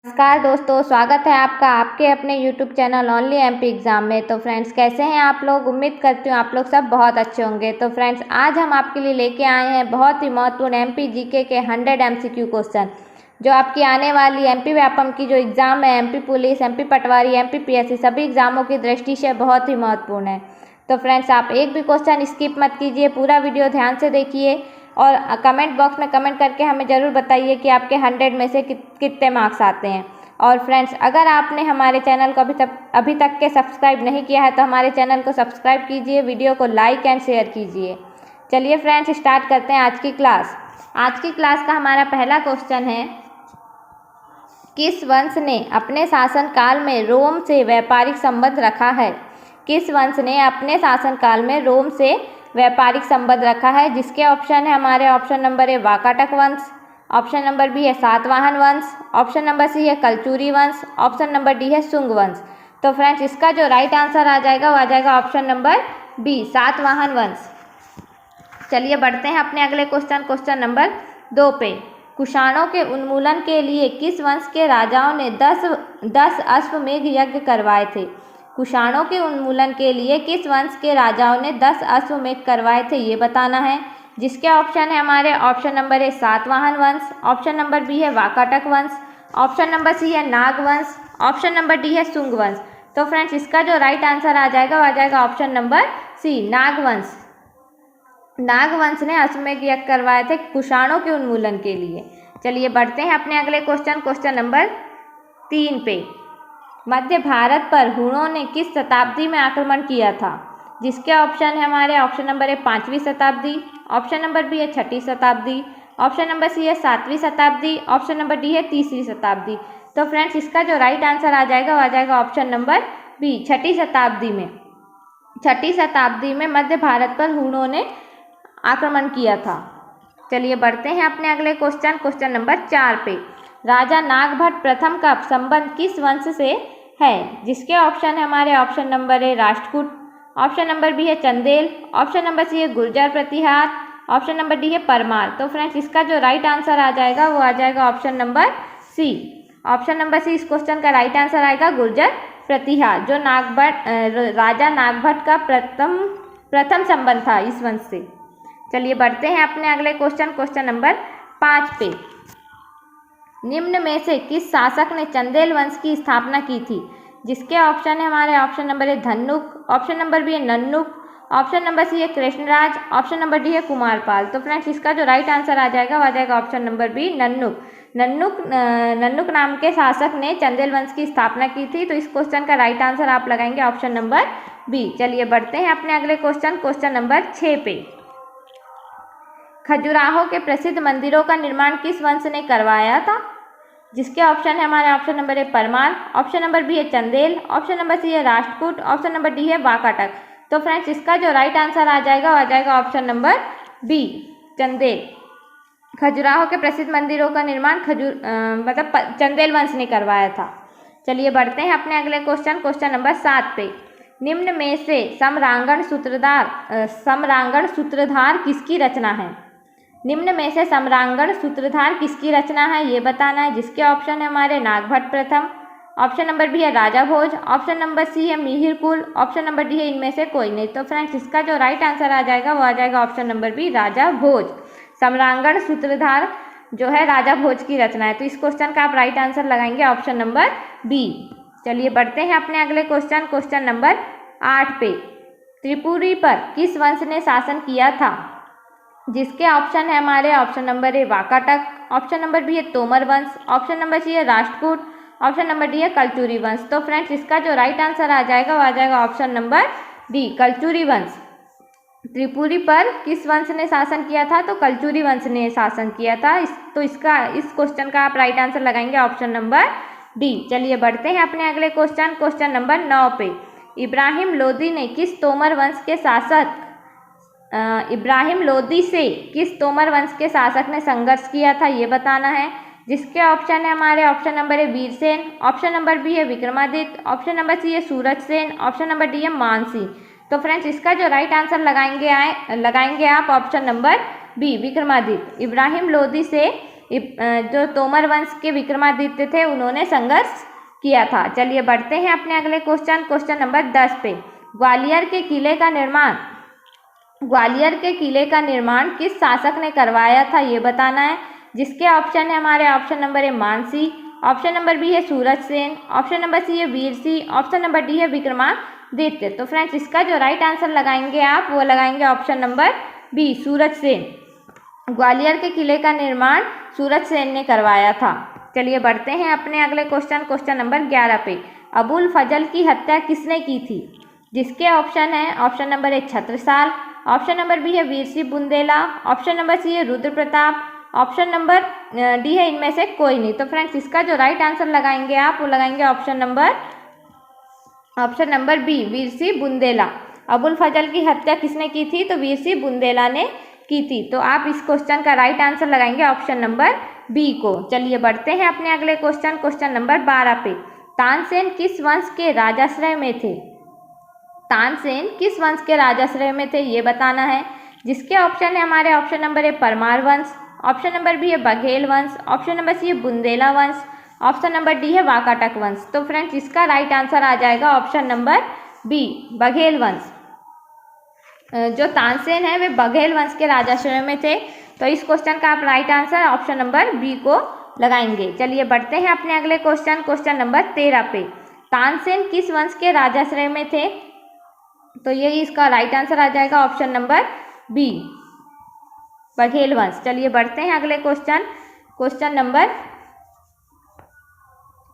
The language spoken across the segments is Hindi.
नमस्कार दोस्तों, स्वागत है आपका आपके अपने YouTube channel only MP exam में। तो फ्रेंड्स, कैसे हैं आप लोग? उम्मीद करती हूँ आप लोग सब बहुत अच्छे होंगे। तो फ्रेंड्स, आज हम आपके लिए लेके आए हैं बहुत ही महत्वपूर्ण एमपी जीके के 100 MCQ क्वेश्चन, जो आपकी आने वाली एमपी व्यापम की जो एग्ज़ाम है, एमपी पुलिस, एमपी पटवारी, एमपी पीएससी, सभी एग्ज़ामों की दृष्टि से बहुत ही महत्वपूर्ण है। तो फ्रेंड्स, आप एक भी क्वेश्चन स्किप मत कीजिए, पूरा वीडियो ध्यान से देखिए और कमेंट बॉक्स में कमेंट करके हमें ज़रूर बताइए कि आपके 100 में से कितने मार्क्स आते हैं। और फ्रेंड्स, अगर आपने हमारे चैनल को अभी तक के सब्सक्राइब नहीं किया है तो हमारे चैनल को सब्सक्राइब कीजिए, वीडियो को लाइक एंड शेयर कीजिए। चलिए फ्रेंड्स, स्टार्ट करते हैं आज की क्लास। आज की क्लास का हमारा पहला क्वेश्चन है, किस वंश ने अपने शासनकाल में रोम से व्यापारिक संबंध रखा है? किस वंश ने अपने शासनकाल में रोम से व्यापारिक संबंध रखा है? जिसके ऑप्शन है हमारे, ऑप्शन नंबर ए वाकाटक वंश, ऑप्शन नंबर बी है सातवाहन वंश, ऑप्शन नंबर सी है कलचुरी वंश, ऑप्शन नंबर डी है शुंग वंश। तो फ्रेंड्स, इसका जो राइट आंसर आ जाएगा वो आ जाएगा ऑप्शन नंबर बी, सातवाहन वंश। चलिए बढ़ते हैं अपने अगले क्वेश्चन नंबर 2 पे। कुषाणों के उन्मूलन के लिए किस वंश के राजाओं ने 10 अश्वमेध यज्ञ करवाए थे? कुषाणों के उन्मूलन के लिए किस वंश के राजाओं ने 10 अश्वमेध करवाए थे, ये बताना है। जिसके ऑप्शन है हमारे, ऑप्शन नंबर ए सातवाहन वंश, ऑप्शन नंबर बी है वाकाटक वंश, ऑप्शन नंबर सी है नाग वंश, ऑप्शन नंबर डी है शुंग वंश। तो फ्रेंड्स, इसका जो राइट आंसर आ जाएगा वो आ जाएगा ऑप्शन नंबर सी, नाग वंश। नाग वंश ने अश्वमेध यज्ञ करवाए थे कुषाणों के उन्मूलन के लिए। चलिए बढ़ते हैं अपने अगले क्वेश्चन नंबर 3 पे। मध्य भारत पर हुणों ने किस शताब्दी में आक्रमण किया था? जिसके ऑप्शन है हमारे, ऑप्शन नंबर ए 5वीं शताब्दी, ऑप्शन नंबर बी है 6ठी शताब्दी, ऑप्शन नंबर सी है 7वीं शताब्दी, ऑप्शन नंबर डी है 3री शताब्दी। तो फ्रेंड्स, इसका जो राइट आंसर आ जाएगा वो आ जाएगा ऑप्शन नंबर बी, 6ठी शताब्दी में। 6ठी शताब्दी में मध्य भारत पर हुणों ने आक्रमण किया था। चलिए बढ़ते हैं अपने अगले क्वेश्चन नंबर 4 पे। राजा नागभट्ट प्रथम का संबंध किस वंश से है? जिसके ऑप्शन है हमारे, option number A Rashtrakuta, option number B है चंदेल, ऑप्शन नंबर सी है Gurjara Pratihara, option number D है परमार। तो फ्रेंड्स, इसका जो राइट आंसर आ जाएगा वो आ जाएगा option number C. Option number C इस क्वेश्चन का राइट आंसर आएगा, गुर्जर प्रतिहार, जो राजा नागभट्ट का प्रथम संबंध था इस वंश से। चलिए बढ़ते हैं अपने अगले क्वेश्चन नंबर 5 पे। निम्न में से किस शासक ने चंदेल वंश की स्थापना की थी? जिसके ऑप्शन है हमारे, option number A Dhanuk, option number B है नन्नुक, ऑप्शन नंबर सी है कृष्णराज, ऑप्शन नंबर डी है कुमारपाल। तो फ्रेंड्स, इसका जो राइट आंसर आ जाएगा वो आ जाएगा option number B, Nannuk. Nannuk नाम के शासक ने चंदेल वंश की स्थापना की थी। तो इस क्वेश्चन का राइट आंसर आप लगाएंगे ऑप्शन नंबर बी। चलिए बढ़ते हैं अपने अगले क्वेश्चन नंबर 6 पे। खजुराहो के प्रसिद्ध मंदिरों का निर्माण किस वंश ने करवाया था? जिसके ऑप्शन है हमारे, option number A Parmar, option number B है चंदेल, ऑप्शन नंबर सी है राष्ट्रकूट, ऑप्शन नंबर डी है वाकाटक। तो फ्रेंड्स, इसका जो राइट आंसर आ जाएगा option number B, Chandel. Khajuraho के प्रसिद्ध मंदिरों का निर्माण चंदेल वंश ने करवाया था। चलिए बढ़ते हैं अपने अगले क्वेश्चन नंबर 7 पे। निम्न में से सम्रांगण सूत्रधार किसकी रचना है? निम्न में से सम्रांगण सूत्रधार किसकी रचना है, ये बताना है। जिसके ऑप्शन है हमारे, नागभट्ट प्रथम, ऑप्शन नंबर बी है राजा भोज, ऑप्शन नंबर सी है मिहिर कुल, ऑप्शन नंबर डी है इनमें से कोई नहीं। तो फ्रेंड्स, इसका जो राइट आंसर आ जाएगा वो आ जाएगा ऑप्शन नंबर बी, राजा भोज। सम्रांगण सूत्रधार जो है राजा भोज की रचना है। तो इस क्वेश्चन का आप राइट आंसर लगाएंगे ऑप्शन नंबर बी। चलिए बढ़ते हैं अपने अगले क्वेश्चन नंबर 8 पे। त्रिपुरी पर किस वंश ने शासन किया था? जिसके ऑप्शन है हमारे, option number A Vakataka, option number B है तोमर वंश, ऑप्शन नंबर सी है राष्ट्रकूट, ऑप्शन नंबर डी है कलचुरी वंश। तो फ्रेंड्स, इसका जो राइट आंसर आ जाएगा वो आ जाएगा ऑप्शन नंबर डी, कलचुरी वंश। त्रिपुरी पर किस वंश ने शासन किया था? तो कलचुरी वंश ने शासन किया था। इस क्वेश्चन का आप राइट आंसर लगाएंगे ऑप्शन नंबर डी। चलिए बढ़ते हैं अपने अगले क्वेश्चन नंबर 9 पे। इब्राहिम लोदी से किस तोमर वंश के शासक ने संघर्ष किया था, ये बताना है। जिसके ऑप्शन है हमारे, option number A Virsen, option number B है विक्रमादित्य, ऑप्शन नंबर सी है Suraj Sen, option number D है मानसी। तो फ्रेंड्स, इसका जो राइट आंसर लगाएंगे आप option number B, Vikramaditya. Ibrahim Lodi से जो तोमर वंश के विक्रमादित्य थे उन्होंने संघर्ष किया था। चलिए बढ़ते हैं अपने अगले क्वेश्चन नंबर 10 पे। ग्वालियर के किले का निर्माण किस शासक ने करवाया था ये बताना है। जिसके ऑप्शन है हमारे option number A Mansi, option number B है Suraj Sen, option number C है वीर सिंह, ऑप्शन नंबर डी है विक्रमादित्य। तो फ्रेंड्स इसका जो राइट आंसर लगाएंगे आप वो लगाएंगे ऑप्शन नंबर बी सूरज सेन। ग्वालियर के किले का निर्माण सूरज सेन ने करवाया था। चलिए बढ़ते हैं अपने अगले क्वेश्चन नंबर 11 पे। अबुल फजल की हत्या किसने की थी। जिसके ऑप्शन है option number A Chhatrasal, option number B है वीर Singh Bundela, option number C है Rudra Pratap, option number D है इनमें से कोई नहीं। तो फ्रेंड्स इसका जो राइट आंसर लगाएंगे आप वो लगाएंगे ऑप्शन नंबर बी वीर सिंह बुंदेला। अबुल फजल की हत्या किसने की थी तो वीर सिंह बुंदेला ने की थी। तो आप इस क्वेश्चन का राइट आंसर लगाएंगे ऑप्शन नंबर बी को। चलिए बढ़ते हैं अपने अगले क्वेश्चन नंबर 12 पे। तानसेन किस वंश के राजाश्रय में थे। तानसेन किस वंश के राजाश्रय में थे ये बताना है। जिसके ऑप्शन है हमारे ऑप्शन नंबर ए परमार वंश, ऑप्शन नंबर बी है बघेल वंश, ऑप्शन नंबर सी है बुंदेला वंश, ऑप्शन नंबर डी है वाकाटक वंश। तो फ्रेंड्स इसका राइट आंसर आ जाएगा ऑप्शन नंबर बी बघेल वंश। जो तानसेन है वे बघेल वंश के राजाश्रय में थे। तो इस क्वेश्चन का आप right answer option number B को लगाएंगे। चलिए बढ़ते हैं अपने अगले क्वेश्चन नंबर 13 पे। तानसेन किस वंश के राजाश्रय में थे तो ये इसका राइट आंसर आ जाएगा ऑप्शन नंबर बी बघेल वंश। चलिए बढ़ते हैं अगले क्वेश्चन नंबर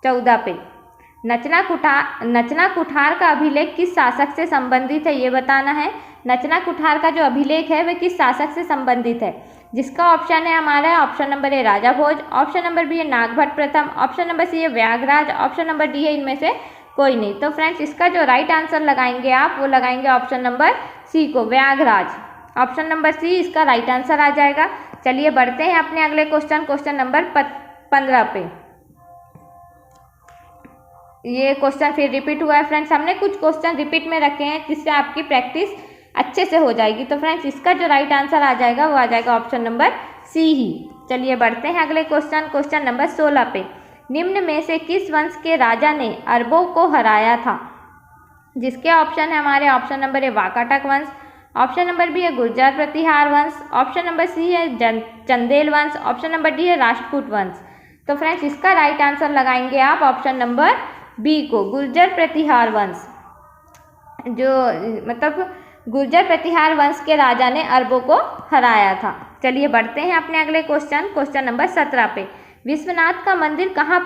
14 पे। नचना कुठार का अभिलेख किस शासक से संबंधित है ये बताना है। नचना कुठार का जो अभिलेख है वह किस शासक से संबंधित है। जिसका ऑप्शन है हमारा option number A Raja Bhoj, option number B है नागभट्ट प्रथम, ऑप्शन नंबर सी है व्याघराज, ऑप्शन नंबर डी है इनमें से कोई नहीं। तो फ्रेंड्स इसका जो राइट आंसर लगाएंगे आप वो लगाएंगे ऑप्शन नंबर सी को व्याघराज। ऑप्शन नंबर सी इसका राइट आंसर आ जाएगा। चलिए बढ़ते हैं अपने अगले क्वेश्चन नंबर 15 पे। ये क्वेश्चन फिर रिपीट हुआ है फ्रेंड्स। हमने कुछ क्वेश्चन रिपीट में रखे हैं जिससे आपकी प्रैक्टिस अच्छे से हो जाएगी। तो फ्रेंड्स इसका जो राइट आंसर आ जाएगा वो आ जाएगा ऑप्शन नंबर सी ही। चलिए बढ़ते हैं अगले क्वेश्चन नंबर 16 पे। निम्न में से किस वंश के राजा ने अरबों को हराया था। जिसके ऑप्शन है हमारे ऑप्शन नंबर ए वाकाटक वंश, ऑप्शन नंबर बी है गुर्जर प्रतिहार वंश, ऑप्शन नंबर सी है चंदेल वंश, ऑप्शन नंबर डी है राष्ट्रकूट वंश। तो फ्रेंड्स इसका राइट आंसर लगाएंगे आप ऑप्शन नंबर बी को गुर्जर प्रतिहार वंश। जो मतलब गुर्जर प्रतिहार वंश के राजा ने अरबों को हराया था। चलिए बढ़ते हैं अपने अगले क्वेश्चन नंबर 17 पे। विश्वनाथ का मंदिर कहाँ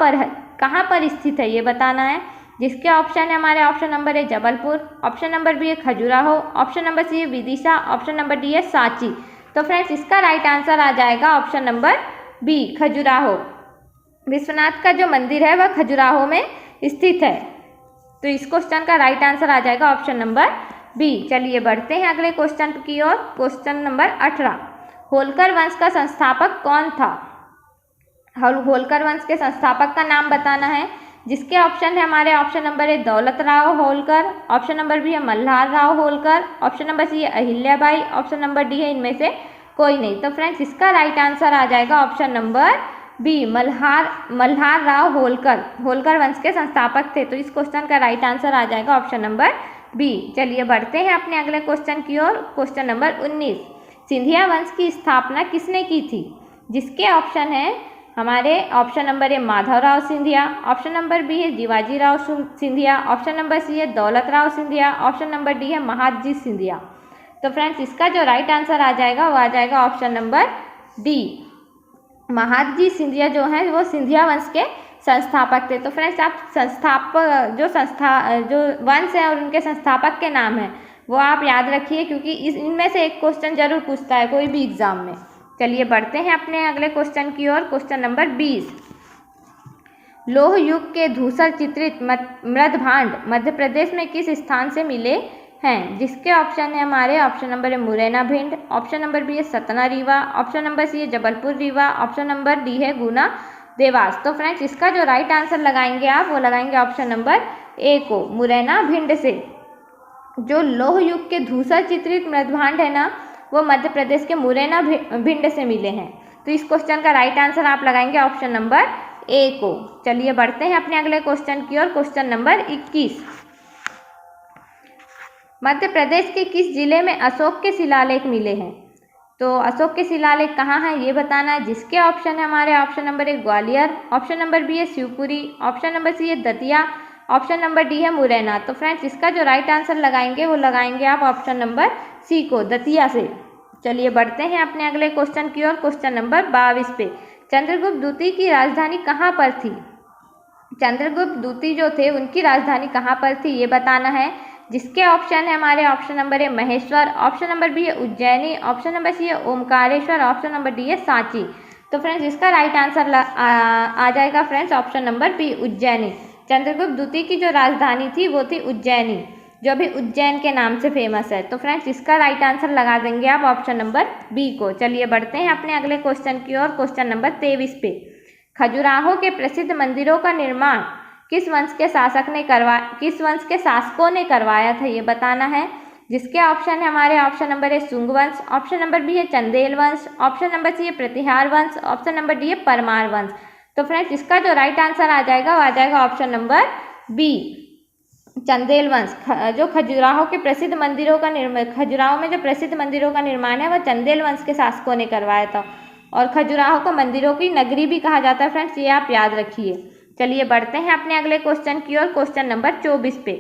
पर स्थित है ये बताना है। जिसके ऑप्शन है हमारे option number A Jabalpur, option number B है खजुराहो, ऑप्शन नंबर सी है विदिशा, ऑप्शन नंबर डी है सांची। तो फ्रेंड्स इसका राइट आंसर आ जाएगा option number B Khajuraho. Vishwanath का जो मंदिर है वह खजुराहो में स्थित है। तो इस क्वेश्चन का राइट आंसर आ जाएगा ऑप्शन नंबर बी। चलिए बढ़ते हैं अगले क्वेश्चन की ओर। Question number 18। होलकर वंश का संस्थापक कौन था। होलकर वंश के संस्थापक का नाम बताना है। जिसके ऑप्शन है हमारे option number A Daulat Rao Holkar, option number B है Malhar Rao Holkar, option number C है अहिल्याबाई, ऑप्शन नंबर डी है इनमें से कोई नहीं। तो फ्रेंड्स इसका राइट आंसर आ जाएगा option number B Malhar Rao Holkar वंश के संस्थापक थे। तो इस क्वेश्चन का राइट आंसर आ जाएगा ऑप्शन नंबर बी। चलिए बढ़ते हैं अपने अगले क्वेश्चन की ओर। Question number 19। सिंधिया वंश की स्थापना किसने की थी। जिसके ऑप्शन है हमारे option number A Madhavrao Scindia, option number B है Shivajirao Scindia, option number C है Daulat Rao Scindia, option number D है महादजी सिंधिया। तो फ्रेंड्स इसका जो राइट आंसर आ जाएगा वो आ जाएगा option number D Mahadji Scindia. जो है वो सिंधिया वंश के संस्थापक थे। तो फ्रेंड्स आप जो वंश है और उनके संस्थापक के नाम हैं वो आप याद रखिए, क्योंकि इनमें से एक क्वेश्चन जरूर पूछता है कोई भी एग्जाम में। चलिए बढ़ते हैं अपने अगले क्वेश्चन की ओर। Question number 20। लौह युग के धूसर चित्रित मृदभांड मध्य प्रदेश में किस स्थान से मिले हैं। जिसके ऑप्शन है हमारे option number A Morena Bhind, option number B है Satna Rewa, option number C है Jabalpur Rewa, option number D है गुना देवास। तो फ्रेंड्स इसका जो राइट आंसर लगाएंगे आप वो लगाएंगे ऑप्शन नंबर ए को मुरैना भिंड से। जो लौह युग के धूसर चित्रित मृदभांड है ना वो मध्य प्रदेश के मुरैना भिंड से मिले हैं। तो इस क्वेश्चन का राइट आंसर आप लगाएंगे ऑप्शन नंबर ए को। चलिए बढ़ते हैं अपने अगले क्वेश्चन की ओर। क्वेश्चन नंबर 21, मध्य प्रदेश के किस जिले में अशोक के शिलालेख मिले हैं? तो अशोक के शिलालेख कहाँ हैं ये बताना है, जिसके ऑप्शन है हमारे option number A Gwalior, option number B है शिवपुरी, ऑप्शन नंबर सी है दतिया, ऑप्शन नंबर डी है मुरैना। तो फ्रेंड्स इसका जो राइट आंसर लगाएंगे वो लगाएंगे आप ऑप्शन नंबर सी को, दतिया से। चलिए बढ़ते हैं अपने अगले क्वेश्चन की ओर। क्वेश्चन नंबर 22 पे, चंद्रगुप्त द्वितीय की राजधानी कहाँ पर थी? चंद्रगुप्त द्वितीय जो थे उनकी राजधानी कहाँ पर थी ये बताना है, जिसके ऑप्शन है हमारे option number A Maheshwar, option number B है उज्जैनी, ऑप्शन नंबर सी है ओमकारेश्वर, ऑप्शन नंबर डी है सांची। तो फ्रेंड्स इसका राइट आंसर आ जाएगा friends option number B, Ujjaini. Chandragupta द्वितीय की जो राजधानी थी वो थी उज्जैनी, जो अभी उज्जैन के नाम से फेमस है। तो फ्रेंड्स इसका राइट आंसर लगा देंगे आप ऑप्शन नंबर बी को। चलिए बढ़ते हैं अपने अगले क्वेश्चन की ओर। क्वेश्चन नंबर 23 पे, खजुराहो के प्रसिद्ध मंदिरों का निर्माण किस वंश के शासकों ने करवाया था ये बताना है, जिसके ऑप्शन है हमारे ऑप्शन नंबर ए शुंग वंश, ऑप्शन नंबर बी है चंदेल वंश, ऑप्शन नंबर सी है प्रतिहार वंश, ऑप्शन नंबर डी है परमार वंश। तो फ्रेंड्स इसका जो राइट आंसर आ जाएगा वो आ जाएगा ऑप्शन नंबर बी, चंदेल वंश। जो खजुराहो के प्रसिद्ध मंदिरों का खजुराहो में जो प्रसिद्ध मंदिरों का निर्माण है वह चंदेल वंश के शासकों ने करवाया था, और खजुराहो को मंदिरों की नगरी भी कहा जाता है फ्रेंड्स, ये आप याद रखिए। चलिए बढ़ते हैं अपने अगले क्वेश्चन की ओर। क्वेश्चन नंबर 24 पे,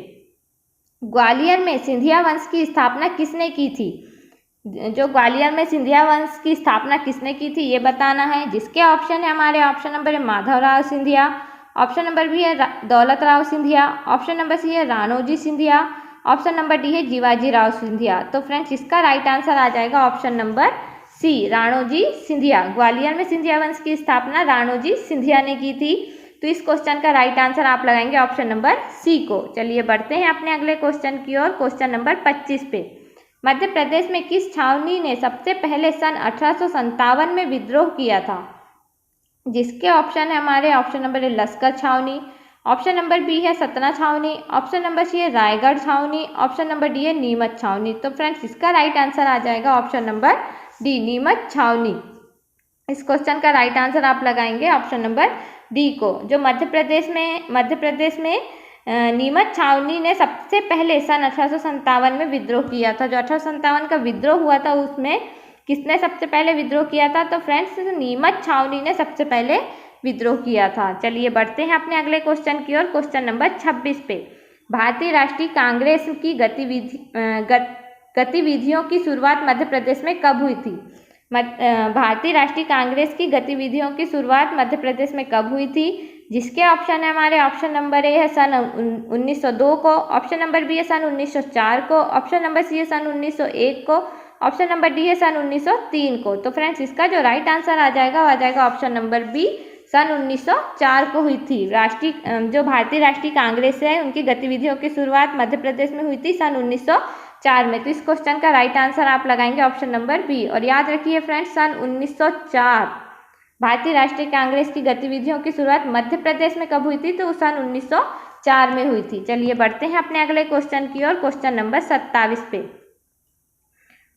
ग्वालियर में सिंधिया वंश की स्थापना किसने की थी? जो ग्वालियर में सिंधिया वंश की स्थापना किसने की थी ये बताना है, जिसके ऑप्शन है हमारे ऑप्शन नंबर है Madhavrao Scindia, option number B है Daulat Rao Scindia, option number C है Ranoji Scindia, option number D है जीवाजी राव सिंधिया। तो फ्रेंड्स इसका राइट आंसर आ जाएगा option number C, Ranoji Scindia. Gwalior में सिंधिया वंश की स्थापना राणोजी सिंधिया ने की थी। तो इस क्वेश्चन का राइट आंसर आप लगाएंगे ऑप्शन नंबर सी को। चलिए बढ़ते हैं अपने अगले क्वेश्चन की ओर। क्वेश्चन नंबर 25 पे, मध्य प्रदेश में किस छावनी ने सबसे पहले सन 1857 में विद्रोह किया था? जिसके ऑप्शन है हमारे ऑप्शन नंबर ए लश्कर छावनी, ऑप्शन नंबर बी है सतना छावनी, ऑप्शन नंबर सी है रायगढ़ छावनी, ऑप्शन नंबर डी है नीमच छावनी। तो फ्रेंड्स इसका राइट आंसर आ जाएगा ऑप्शन नंबर डी, नीमच छावनी। इस क्वेश्चन का राइट आंसर आप लगाएंगे ऑप्शन नंबर डी को। जो मध्य प्रदेश में नीमच छावनी ने सबसे पहले सन 1857 में विद्रोह किया था। जो 1857 का विद्रोह हुआ था उसमें किसने सबसे पहले विद्रोह किया था? तो फ्रेंड्स नीमच छावनी ने सबसे पहले विद्रोह किया था। चलिए बढ़ते हैं अपने अगले क्वेश्चन की ओर। क्वेश्चन नंबर 26 पे, भारतीय राष्ट्रीय कांग्रेस की गतिविधियों की शुरुआत मध्य प्रदेश में कब हुई थी? भारतीय राष्ट्रीय कांग्रेस की गतिविधियों की शुरुआत मध्य प्रदेश में कब हुई थी? जिसके ऑप्शन है हमारे ऑप्शन नंबर ए है सन 1902 को, ऑप्शन नंबर बी है सन 1904 को, ऑप्शन नंबर सी है सन 1901 को, ऑप्शन नंबर डी है सन 1903 को। तो फ्रेंड्स इसका जो राइट आंसर आ जाएगा वो आ जाएगा ऑप्शन नंबर बी, सन 1904 को हुई थी। जो भारतीय राष्ट्रीय कांग्रेस है उनकी गतिविधियों की शुरुआत मध्य प्रदेश में हुई थी सन 1904 में। तो इस क्वेश्चन का राइट आंसर आप लगाएंगे ऑप्शन नंबर बी। और याद रखिए फ्रेंड्स, सन 1904 भारतीय राष्ट्रीय कांग्रेस की गतिविधियों की शुरुआत मध्य प्रदेश में कब हुई थी? तो सन 1904 में हुई थी। चलिए बढ़ते हैं अपने अगले क्वेश्चन की ओर। क्वेश्चन नंबर 27 पे,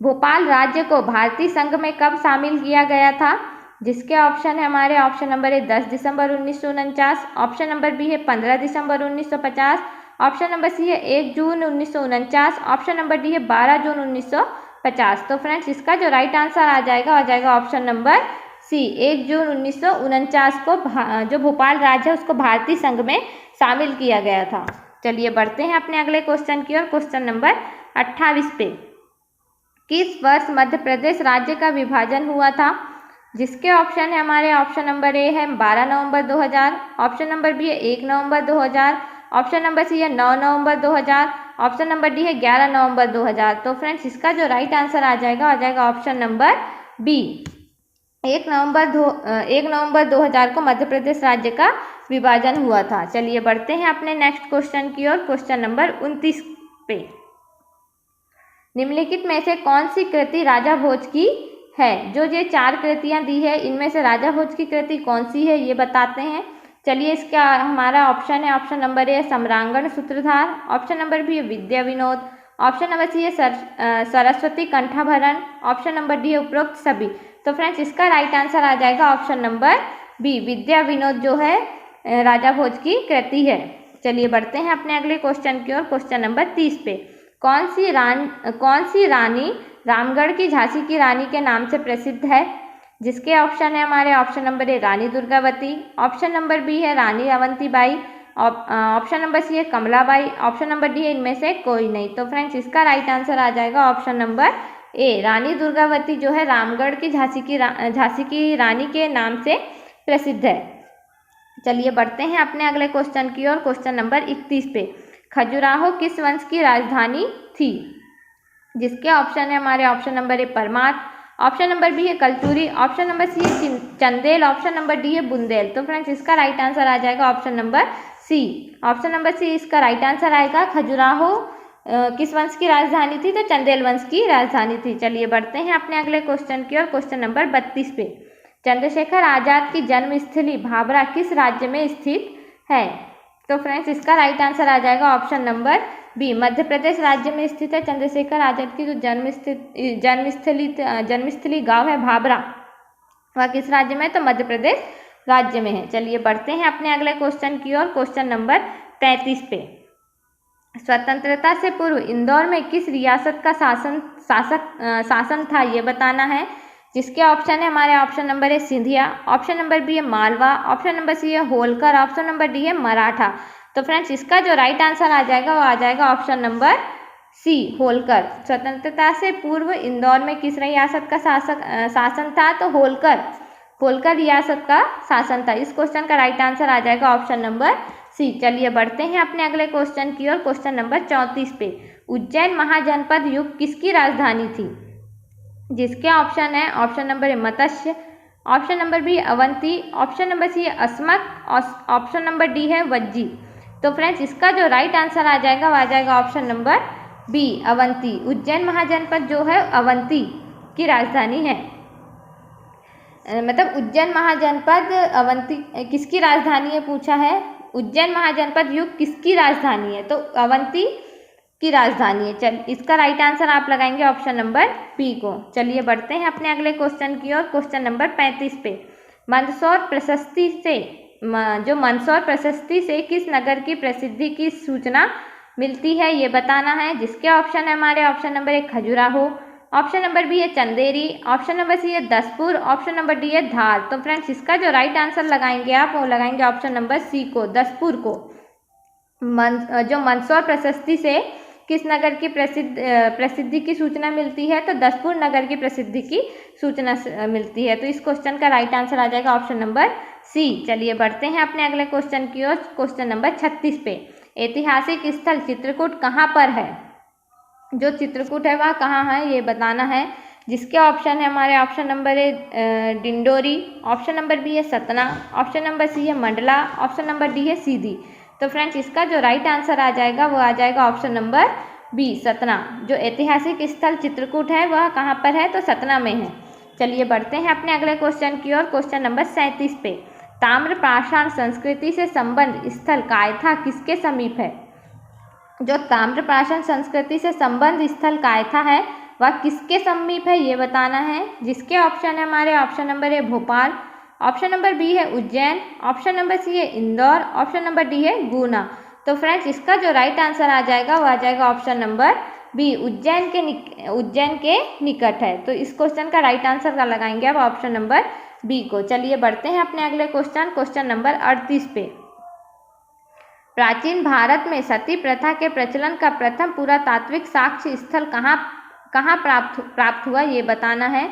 भोपाल राज्य को भारतीय संघ में कब शामिल किया गया था? जिसके ऑप्शन है हमारे ऑप्शन नंबर ए 10 दिसंबर 1949, ऑप्शन नंबर बी है 15 दिसंबर 1950, ऑप्शन नंबर सी है 1 जून 1949, ऑप्शन नंबर डी है 12 जून 1950। तो फ्रेंड्स इसका जो राइट आंसर आ जाएगा ऑप्शन नंबर सी, 1 जून 1949 को जो भोपाल राज्य है उसको भारतीय संघ में शामिल किया गया था। चलिए बढ़ते हैं अपने अगले क्वेश्चन की ओर। क्वेश्चन नंबर 28 पे, किस वर्ष मध्य प्रदेश राज्य का विभाजन हुआ था? जिसके ऑप्शन है हमारे ऑप्शन नंबर ए है 12 नवंबर 2000, ऑप्शन नंबर बी है 1 नवंबर 2000, ऑप्शन नंबर सी है 9 नवंबर 2000, ऑप्शन नंबर डी है 11 नवंबर 2000। तो फ्रेंड्स इसका जो राइट आंसर आ जाएगा ऑप्शन नंबर बी, 1 नवंबर 2000 को मध्य प्रदेश राज्य का विभाजन हुआ था। चलिए बढ़ते हैं अपने नेक्स्ट क्वेश्चन की ओर। क्वेश्चन नंबर 29 पे, निम्नलिखित में से कौन सी कृति राजा भोज की है? जो ये 4 कृतियां दी है इनमें से राजा भोज की कृति कौन सी है ये बताते हैं। चलिए इसका हमारा ऑप्शन है ऑप्शन नंबर ए सम्रांगण सूत्रधार, ऑप्शन नंबर बी है विद्या विनोद, ऑप्शन नंबर सी है Saraswati Kanthabharana, option number D है उपरोक्त सभी। तो फ्रेंड्स इसका राइट आंसर आ जाएगा ऑप्शन नंबर बी, विद्या विनोद जो है राजा भोज की कृति है। चलिए बढ़ते हैं अपने अगले क्वेश्चन की ओर। क्वेश्चन नंबर 30 पे, कौन सी रानी रामगढ़ की झांसी की रानी के नाम से प्रसिद्ध है? जिसके ऑप्शन है हमारे option number A Rani Durgavati, option number B है Rani Avantibai, option number C है कमलाबाई, ऑप्शन नंबर डी है इनमें से कोई नहीं। तो फ्रेंड्स इसका राइट आंसर आ जाएगा option number A, Rani Durgavati जो है रामगढ़ की झांसी की रानी के नाम से प्रसिद्ध है। चलिए बढ़ते हैं अपने अगले क्वेश्चन की ओर। क्वेश्चन नंबर 31 पे, खजुराहो किस वंश की राजधानी थी? जिसके ऑप्शन है हमारे option number A Parmar, option number B है कलचुरी, ऑप्शन नंबर सी है चंदेल, ऑप्शन नंबर डी है बुंदेल। तो फ्रेंड्स इसका राइट आंसर आ जाएगा option number C, option number C इसका राइट आंसर आएगा। खजुराहो किस वंश की राजधानी थी? तो चंदेल वंश की राजधानी थी। चलिए बढ़ते हैं अपने अगले क्वेश्चन की ओर। क्वेश्चन नंबर 32 पे, चंद्रशेखर आजाद की जन्मस्थली भाभरा किस राज्य में स्थित है? तो फ्रेंड्स इसका राइट आंसर आ जाएगा option number B, Madhya Pradesh राज्य में स्थित है। चंद्रशेखर आजाद की जो जन्मस्थली गांव है भाभरा, वह किस राज्य में है? तो मध्य प्रदेश राज्य में है। चलिए बढ़ते हैं अपने अगले क्वेश्चन की ओर। क्वेश्चन नंबर 33 पे, स्वतंत्रता से पूर्व इंदौर में किस रियासत का शासन था? ये बताना है। जिसके ऑप्शन है हमारे option number A Scindia, option number B है मालवा, ऑप्शन नंबर सी है होलकर, ऑप्शन नंबर डी है मराठा। तो फ्रेंड्स इसका जो राइट आंसर आ जाएगा वो आ जाएगा ऑप्शन नंबर सी, होलकर। स्वतंत्रता से पूर्व इंदौर में किस रियासत का शासन था? तो होलकर रियासत का शासन था। इस क्वेश्चन का राइट आंसर आ जाएगा ऑप्शन नंबर सी। चलिए बढ़ते हैं अपने अगले क्वेश्चन की ओर। क्वेश्चन नंबर 34 पे, उज्जैन महाजनपद युग किसकी राजधानी थी? जिसके ऑप्शन है option number A Matsya, option number B Avanti, option number C है अस्मक, ऑप्शन नंबर डी है वज्जी। तो फ्रेंड्स इसका जो राइट आंसर आ जाएगा वो आ जाएगा option number B, Avanti. Ujjain महाजनपद जो है अवंती की राजधानी है। मतलब उज्जैन महाजनपद अवंती किसकी राजधानी है पूछा है। उज्जैन महाजनपद युग किसकी राजधानी है? तो अवंती की राजधानी है। चल इसका राइट आंसर आप लगाएंगे ऑप्शन नंबर बी को। चलिए बढ़ते हैं अपने अगले क्वेश्चन की ओर। क्वेश्चन नंबर 35 पे, मंदसौर प्रशस्ति से किस नगर की प्रसिद्धि की सूचना मिलती है? ये बताना है। जिसके ऑप्शन है हमारे option number A Khajuraho, option number B है चंदेरी, ऑप्शन नंबर सी है दसपुर, ऑप्शन नंबर डी है धार। तो फ्रेंड्स इसका जो राइट आंसर लगाएंगे आप वो लगाएंगे ऑप्शन नंबर सी को, दसपुर को। जो मंदसौर प्रशस्ति से किस नगर की प्रसिद्धि की सूचना मिलती है? तो दसपुर नगर की प्रसिद्धि की सूचना मिलती है। तो इस क्वेश्चन का राइट आंसर आ जाएगा ऑप्शन नंबर सी। चलिए बढ़ते हैं अपने अगले क्वेश्चन की ओर। क्वेश्चन नंबर 36 पे, ऐतिहासिक स्थल चित्रकूट कहाँ पर है? जो चित्रकूट है वह कहाँ है ये बताना है। जिसके ऑप्शन है हमारे option number A Dindori, option number B है सतना, ऑप्शन नंबर सी है मंडला, ऑप्शन नंबर डी है सीधी। तो फ्रेंड्स इसका जो राइट आंसर आ जाएगा वो आ जाएगा ऑप्शन नंबर बी, सतना। जो ऐतिहासिक स्थल चित्रकूट है वह कहाँ पर है? तो सतना में है। चलिए बढ़ते हैं अपने अगले क्वेश्चन की ओर। क्वेश्चन नंबर 37 पे, ताम्रपाषाण संस्कृति से संबंध स्थल कायथा किसके समीप है? जो ताम्रपाषाण संस्कृति से संबंध स्थल कायथा है वह किसके समीप है ये बताना है। जिसके ऑप्शन है हमारे option number A Bhopal, option number B है उज्जैन, ऑप्शन नंबर सी है इंदौर, ऑप्शन नंबर डी है गुना। तो फ्रेंड्स इसका जो राइट आंसर आ जाएगा वो आ जाएगा ऑप्शन नंबर बी, उज्जैन के निकट है। तो इस क्वेश्चन का राइट आंसर का लगाएंगे आप ऑप्शन नंबर बी को। चलिए बढ़ते हैं अपने अगले क्वेश्चन नंबर 38 पे, प्राचीन भारत में सती प्रथा के प्रचलन का प्रथम पुरातात्विक साक्ष्य स्थल कहाँ प्राप्त हुआ ये बताना है।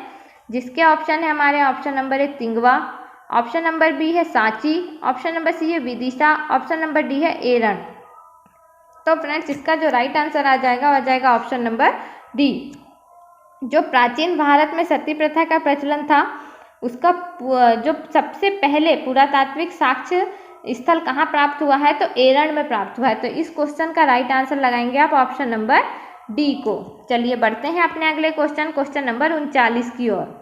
जिसके ऑप्शन है हमारे option number A Tigawa, option number B है सांची, ऑप्शन नंबर सी है विदिशा, ऑप्शन नंबर डी है एरन। तो फ्रेंड्स इसका जो राइट आंसर आ जाएगा वह जाएगा ऑप्शन नंबर डी। जो प्राचीन भारत में सती प्रथा का प्रचलन था उसका जो सबसे पहले पुरातात्विक साक्ष्य स्थल कहाँ प्राप्त हुआ है? तो एरन में प्राप्त हुआ है। तो इस क्वेश्चन का राइट आंसर लगाएंगे आप ऑप्शन नंबर डी को। चलिए बढ़ते हैं अपने अगले क्वेश्चन नंबर 39 की ओर।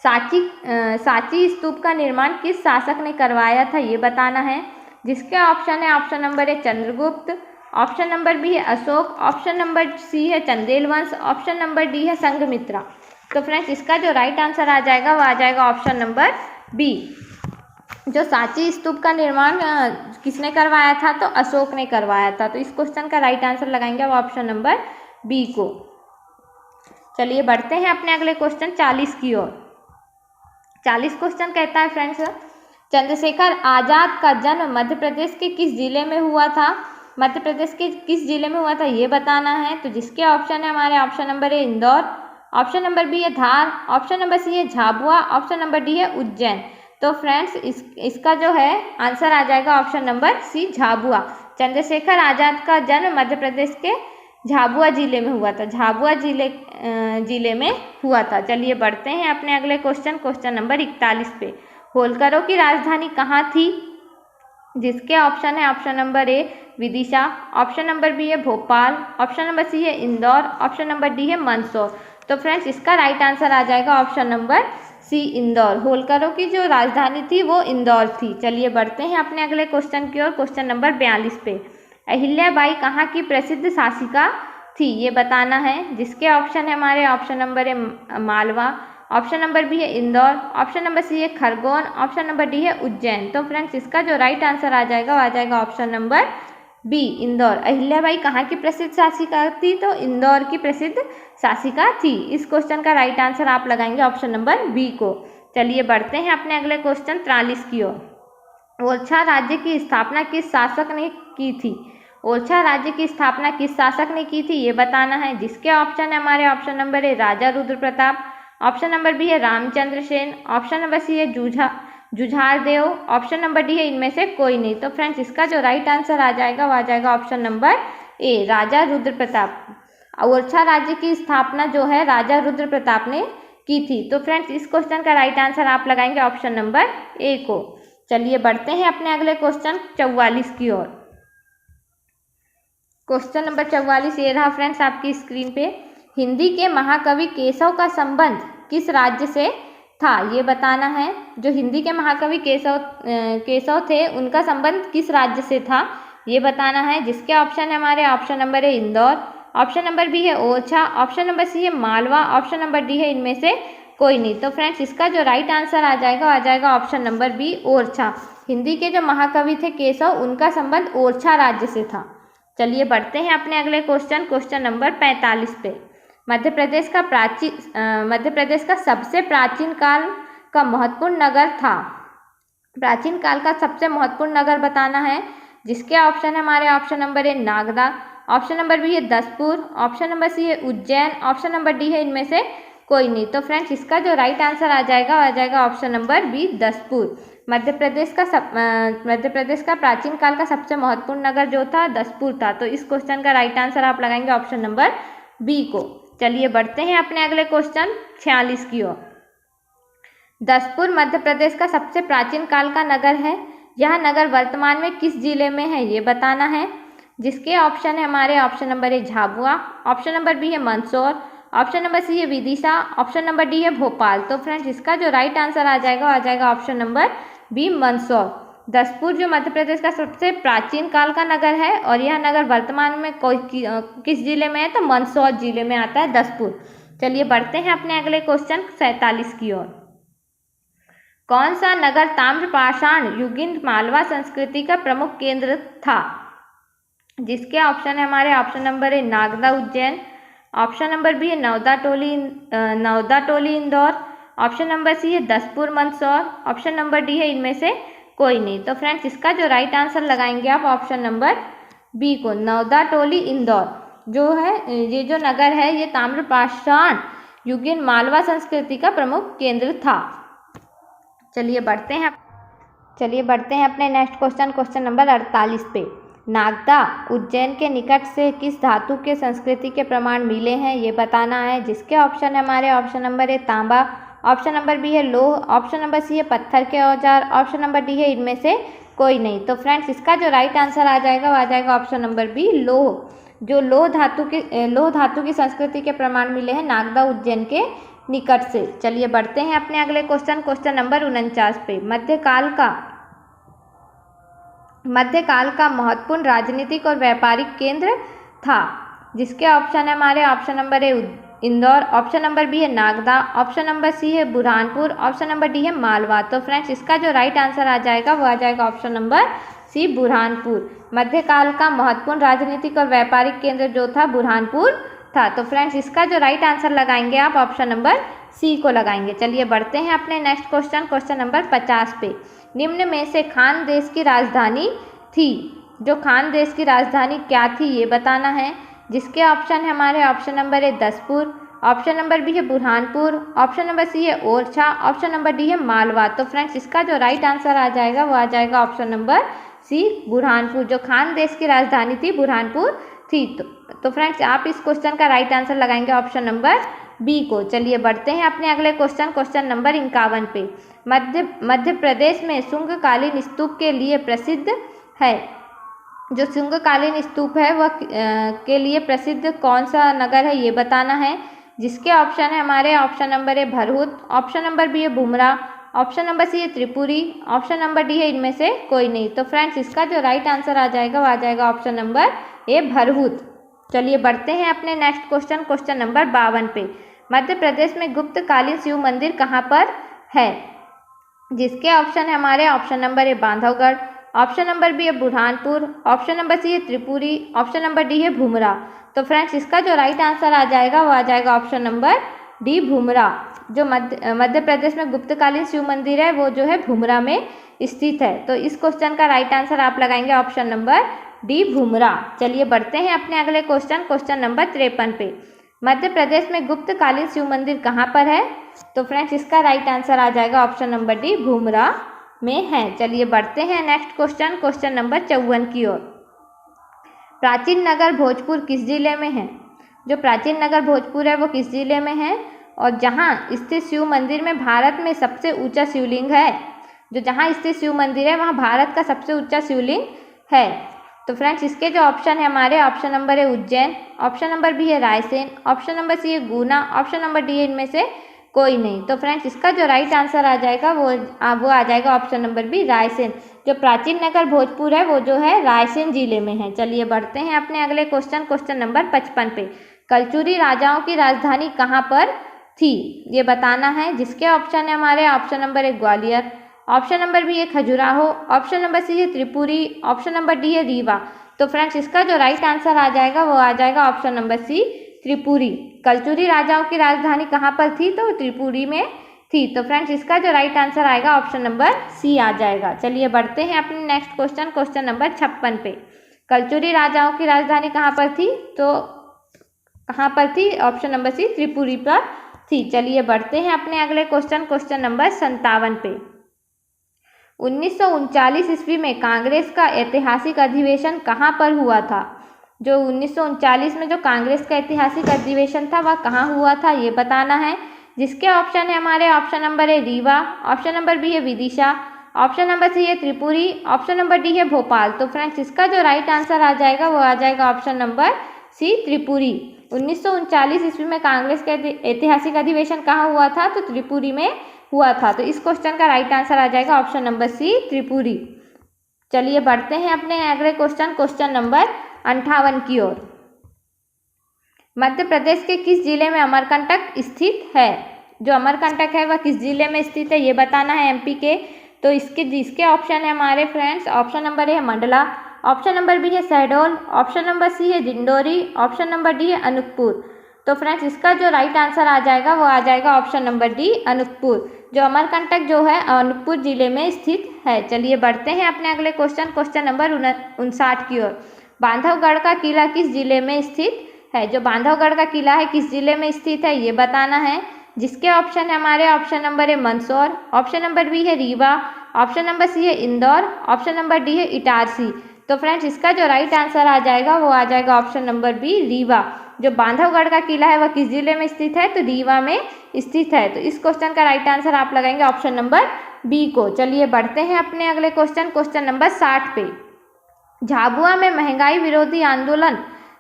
सांची स्तूप का निर्माण किस शासक ने करवाया था ये बताना है। जिसके ऑप्शन है option number A Chandragupta, option number B है अशोक, ऑप्शन नंबर सी है चंदेल वंश, ऑप्शन नंबर डी है संघमित्रा। तो फ्रेंड्स इसका जो राइट आंसर आ जाएगा वो आ जाएगा ऑप्शन नंबर बी। जो सांची स्तूप का निर्माण किसने करवाया था? तो अशोक ने करवाया था। तो इस क्वेश्चन का राइट आंसर लगाएंगे अब ऑप्शन नंबर बी को। चलिए बढ़ते हैं अपने अगले क्वेश्चन 40 की ओर। 40 क्वेश्चन कहता है फ्रेंड्स, चंद्रशेखर आजाद का जन्म मध्य प्रदेश के किस जिले में हुआ था? मध्य प्रदेश के किस जिले में हुआ था ये बताना है। तो जिसके ऑप्शन है हमारे option number A Indore, option number B है धार, ऑप्शन नंबर सी है झाबुआ, ऑप्शन नंबर डी है उज्जैन। तो फ्रेंड्स इसका जो है आंसर आ जाएगा option number C Jhabua. Chandrashekhar Azad का जन्म मध्य प्रदेश के झाबुआ जिले में हुआ था। झाबुआ जिले में हुआ था। चलिए बढ़ते हैं अपने अगले क्वेश्चन नंबर 41 पे। होलकरों की राजधानी कहाँ थी? जिसके ऑप्शन है option number A Vidisha, option number B है भोपाल, ऑप्शन नंबर सी है इंदौर, ऑप्शन नंबर डी है मंदसौर। तो फ्रेंड्स इसका राइट आंसर आ जाएगा ऑप्शन नंबर सी इंदौर। होलकरों की जो राजधानी थी वो इंदौर थी। चलिए बढ़ते हैं अपने अगले क्वेश्चन की ओर, क्वेश्चन नंबर 42 पे। अहिल्याबाई कहाँ की प्रसिद्ध शासिका थी ये बताना है। जिसके ऑप्शन है हमारे option number A Malwa, option number B है इंदौर, ऑप्शन नंबर सी है खरगोन, ऑप्शन नंबर डी है उज्जैन। तो फ्रेंड्स इसका जो राइट आंसर आ जाएगा वो आ जाएगा option number B Indore. Ahilyabai कहाँ की प्रसिद्ध शासिका थी? तो इंदौर की प्रसिद्ध शासिका थी। इस क्वेश्चन का राइट आंसर आप लगाएंगे ऑप्शन नंबर बी को। चलिए बढ़ते हैं अपने अगले क्वेश्चन 43 की ओर। ओरछा राज्य की स्थापना किस शासक ने की थी? ओरछा राज्य की स्थापना किस शासक ने की थी ये बताना है। जिसके ऑप्शन है हमारे option number A Raja Rudra Pratap, option number B है Ramchandra Sen, option number C है Jujhar Dev, option number D है इनमें से कोई नहीं। तो फ्रेंड्स इसका जो राइट आंसर आ जाएगा वो आ जाएगा option number A Raja Rudra Pratap. Orchha राज्य की स्थापना जो है राजा रुद्र प्रताप ने की थी। तो फ्रेंड्स इस क्वेश्चन का राइट आंसर आप लगाएंगे ऑप्शन नंबर ए को। चलिए बढ़ते हैं अपने अगले क्वेश्चन 44 की ओर। क्वेश्चन नंबर 44 ये रहा फ्रेंड्स आपकी स्क्रीन पे। हिंदी के महाकवि केशव का संबंध किस राज्य से था ये बताना है। जो हिंदी के महाकवि केशव थे उनका संबंध किस राज्य से था ये बताना है। जिसके ऑप्शन है हमारे option number A Indore, option number B है ओरछा, ऑप्शन नंबर सी है मालवा, ऑप्शन नंबर डी है इनमें से कोई नहीं। तो फ्रेंड्स इसका जो राइट आंसर आ जाएगा option number B Orchha. Hindi के जो महाकवि थे केशव उनका संबंध ओरछा राज्य से था। चलिए बढ़ते हैं अपने अगले क्वेश्चन नंबर 45 पे। मध्य प्रदेश का सबसे प्राचीन काल का महत्वपूर्ण नगर था। प्राचीन काल का सबसे महत्वपूर्ण नगर बताना है। जिसके ऑप्शन है हमारे option number A Nagda, option number B है दसपुर, ऑप्शन नंबर सी है उज्जैन, ऑप्शन नंबर डी है इनमें से कोई नहीं। तो फ्रेंड्स इसका जो राइट आंसर आ जाएगा option number B Daspur. Madhya Pradesh का प्राचीन काल का सबसे महत्वपूर्ण नगर जो था दसपुर था। तो इस क्वेश्चन का राइट आंसर आप लगाएंगे ऑप्शन नंबर बी को। चलिए बढ़ते हैं अपने अगले क्वेश्चन 46 की ओर। दसपुर मध्य प्रदेश का सबसे प्राचीन काल का नगर है। यह नगर वर्तमान में किस जिले में है ये बताना है। जिसके ऑप्शन है हमारे option number A Jhabua, option number B है मंदसौर, ऑप्शन नंबर सी है विदिशा, ऑप्शन नंबर डी है भोपाल। तो फ्रेंड्स इसका जो राइट आंसर आ जाएगा option number B Mandsaur. Daspur जो मध्य प्रदेश का सबसे प्राचीन काल का नगर है और यह नगर वर्तमान में किस जिले में है तो मंदसौर जिले में आता है दसपुर। चलिए बढ़ते हैं अपने अगले क्वेश्चन 47 की ओर। कौन सा नगर ताम्रपाषाण युगीन मालवा संस्कृति का प्रमुख केंद्र था। जिसके ऑप्शन है हमारे option number A Nagda Ujjain, option number B है Nauda Toli Indore, option number C है Daspur Mandsaur, option number D है इनमें से कोई नहीं। तो फ्रेंड्स इसका जो राइट आंसर लगाएंगे आप ऑप्शन नंबर बी को, नौदा टोली इंदौर जो है ये जो नगर है ये ताम्रपाषाण युगीन मालवा संस्कृति का प्रमुख केंद्र था। चलिए बढ़ते हैं अपने नेक्स्ट क्वेश्चन नंबर 48 पे। नागदा उज्जैन के निकट से किस धातु के संस्कृति के प्रमाण मिले हैं ये बताना है। जिसके ऑप्शन है हमारे ऑप्शन नंबर ए तांबा, ऑप्शन नंबर बी है लोह, ऑप्शन नंबर सी है पत्थर के औजार, ऑप्शन नंबर डी है इनमें से कोई नहीं। तो फ्रेंड्स इसका जो राइट आंसर आ जाएगा ऑप्शन नंबर बी लोह। जो लोह धातु की संस्कृति के प्रमाण मिले हैं नागदा उज्जैन के निकट से। चलिए बढ़ते हैं अपने अगले क्वेश्चन नंबर 49 पे। मध्यकाल का महत्वपूर्ण राजनीतिक और व्यापारिक केंद्र था। जिसके ऑप्शन है हमारे option number A Indore, option number B है नागदा, ऑप्शन नंबर सी है बुरहानपुर, ऑप्शन नंबर डी है मालवा। तो फ्रेंड्स इसका जो राइट आंसर आ जाएगा वो आ जाएगा ऑप्शन नंबर सी बुरहानपुर। मध्यकाल का महत्वपूर्ण राजनीतिक और व्यापारिक केंद्र जो था बुरहानपुर था। तो फ्रेंड्स इसका जो राइट आंसर लगाएंगे आप ऑप्शन नंबर सी को लगाएंगे। चलिए बढ़ते हैं अपने नेक्स्ट क्वेश्चन, क्वेश्चन नंबर 50 पे। निम्न में से खान देश की राजधानी थी, जो खान देश की राजधानी क्या थी ये बताना है। जिसके ऑप्शन है हमारे ऑप्शन नंबर है दसपुर, ऑप्शन नंबर बी है बुरहानपुर, ऑप्शन नंबर सी है ओरछा, ऑप्शन नंबर डी है मालवा। तो फ्रेंड्स इसका जो राइट आंसर आ जाएगा वो आ जाएगा ऑप्शन नंबर सी बुरहानपुर। जो खान देश की राजधानी थी बुरहानपुर थी। तो फ्रेंड्स आप इस क्वेश्चन का राइट आंसर लगाएंगे ऑप्शन नंबर बी को। चलिए बढ़ते हैं अपने अगले क्वेश्चन, क्वेश्चन नंबर 51 पे। मध्य प्रदेश में शुंगकालीन स्तूप के लिए प्रसिद्ध है। जो शुंगकालीन स्तूप है वह के लिए प्रसिद्ध कौन सा नगर है ये बताना है। जिसके ऑप्शन है हमारे ऑप्शन नंबर है भरहुत, ऑप्शन नंबर बी है बुमरा, ऑप्शन नंबर सी है त्रिपुरी, ऑप्शन नंबर डी है इनमें से कोई नहीं। तो फ्रेंड्स इसका जो राइट आंसर आ जाएगा वो आ जाएगा ऑप्शन नंबर ए भरहुत। चलिए बढ़ते हैं अपने नेक्स्ट क्वेश्चन, क्वेश्चन नंबर 52 पे। मध्य प्रदेश में गुप्तकालीन शिव मंदिर कहाँ पर है। जिसके ऑप्शन है हमारे option number A Bandhavgarh, option number B है बुरहानपुर, ऑप्शन नंबर सी है त्रिपुरी, ऑप्शन नंबर डी है भूमरा। तो फ्रेंड्स इसका जो राइट आंसर आ जाएगा वो आ जाएगा ऑप्शन नंबर डी भूमरा। जो मध्य प्रदेश में गुप्तकालीन शिव मंदिर है वो जो है भूमरा में स्थित है। तो इस क्वेश्चन का राइट आंसर आप लगाएंगे ऑप्शन नंबर डी भूमरा। चलिए बढ़ते हैं अपने अगले क्वेश्चन, क्वेश्चन नंबर 53 पे। मध्य प्रदेश में गुप्तकालीन शिव मंदिर कहाँ पर है। तो फ्रेंड्स इसका राइट आंसर आ जाएगा ऑप्शन नंबर डी भूमरा में है। चलिए बढ़ते हैं नेक्स्ट क्वेश्चन, क्वेश्चन नंबर 54 की ओर। प्राचीन नगर भोजपुर किस जिले में है। जो प्राचीन नगर भोजपुर है वो किस जिले में है और जहाँ स्थित शिव मंदिर में भारत में सबसे ऊंचा शिवलिंग है। जो जहाँ स्थित शिव मंदिर है वहाँ भारत का सबसे ऊंचा शिवलिंग है। तो फ्रेंड्स इसके जो ऑप्शन है हमारे ऑप्शन नंबर है उज्जैन, ऑप्शन नंबर बी है रायसेन, ऑप्शन नंबर सी है गुना, ऑप्शन नंबर डी है इनमें से कोई नहीं। तो फ्रेंड्स इसका जो राइट आंसर आ जाएगा वो आ जाएगा ऑप्शन नंबर बी रायसेन। जो प्राचीन नगर भोजपुर है वो जो है रायसेन जिले में है। चलिए बढ़ते हैं अपने अगले क्वेश्चन, क्वेश्चन नंबर 55 पे। कलचुरी राजाओं की राजधानी कहाँ पर थी ये बताना है। जिसके ऑप्शन है हमारे ऑप्शन नंबर है ग्वालियर, ऑप्शन नंबर बी है खजुराहो, ऑप्शन नंबर सी है त्रिपुरी, ऑप्शन नंबर डी है रीवा। तो फ्रेंड्स इसका जो राइट आंसर आ जाएगा वो आ जाएगा option number C Tripuri. Kalachuri राजाओं की राजधानी कहाँ पर थी तो त्रिपुरी में थी। तो फ्रेंड्स इसका जो राइट आंसर आएगा ऑप्शन नंबर सी आ जाएगा। चलिए बढ़ते हैं अपने नेक्स्ट क्वेश्चन, क्वेश्चन नंबर 56 पे। कलचुरी राजाओं की राजधानी कहाँ पर थी तो कहाँ पर थी ऑप्शन नंबर सी त्रिपुरी पर थी। चलिए बढ़ते हैं अपने अगले क्वेश्चन, क्वेश्चन नंबर 57 पे। 1939 ईस्वी में कांग्रेस का ऐतिहासिक अधिवेशन कहाँ पर हुआ था। जो 1939 में जो कांग्रेस का ऐतिहासिक अधिवेशन था वह कहाँ हुआ था ये बताना है। जिसके ऑप्शन है हमारे ऑप्शन नंबर है रीवा, ऑप्शन नंबर बी है विदिशा, ऑप्शन नंबर सी है त्रिपुरी, ऑप्शन नंबर डी है भोपाल। तो फ्रेंड्स इसका जो राइट आंसर आ जाएगा वो आ जाएगा ऑप्शन नंबर सी त्रिपुरी। 1939 ईस्वी में कांग्रेस का ऐतिहासिक अधिवेशन कहाँ हुआ था तो त्रिपुरी में हुआ था। तो इस क्वेश्चन का राइट आंसर आ जाएगा ऑप्शन नंबर सी त्रिपुरी। चलिए बढ़ते हैं अपने अगले क्वेश्चन, क्वेश्चन नंबर 58 की ओर। मध्य प्रदेश के किस जिले में अमरकंटक स्थित है। जो अमरकंटक है वह किस जिले में स्थित है ये बताना है एमपी के। तो जिसके ऑप्शन है हमारे फ्रेंड्स ऑप्शन नंबर है मंडला, ऑप्शन नंबर बी है शहडोल, ऑप्शन नंबर सी है डिंडोरी, ऑप्शन नंबर डी है अनूपपुर। तो फ्रेंड्स इसका जो राइट आंसर आ जाएगा वो आ जाएगा ऑप्शन नंबर डी अनूपपुर। जो अमरकंटक जो है अनूपपुर जिले में स्थित है। चलिए बढ़ते हैं अपने अगले क्वेश्चन, क्वेश्चन नंबर 59 की ओर। बांधवगढ़ का किला किस जिले में स्थित है। जो बांधवगढ़ का किला है किस जिले में स्थित है ये बताना है। जिसके ऑप्शन है हमारे ऑप्शन नंबर है मंदसौर, ऑप्शन नंबर बी है रीवा, ऑप्शन नंबर सी है इंदौर, ऑप्शन नंबर डी है इटारसी। तो फ्रेंड्स इसका जो राइट आंसर आ जाएगा वो आ जाएगा ऑप्शन नंबर बी रीवा। जो बांधवगढ़ का किला है वह किस जिले में स्थित है तो रीवा में स्थित है। तो इस क्वेश्चन का राइट आंसर आप लगाएंगे ऑप्शन नंबर बी को। चलिए बढ़ते हैं अपने अगले क्वेश्चन, क्वेश्चन नंबर 60 पे। झाबुआ में महंगाई विरोधी आंदोलन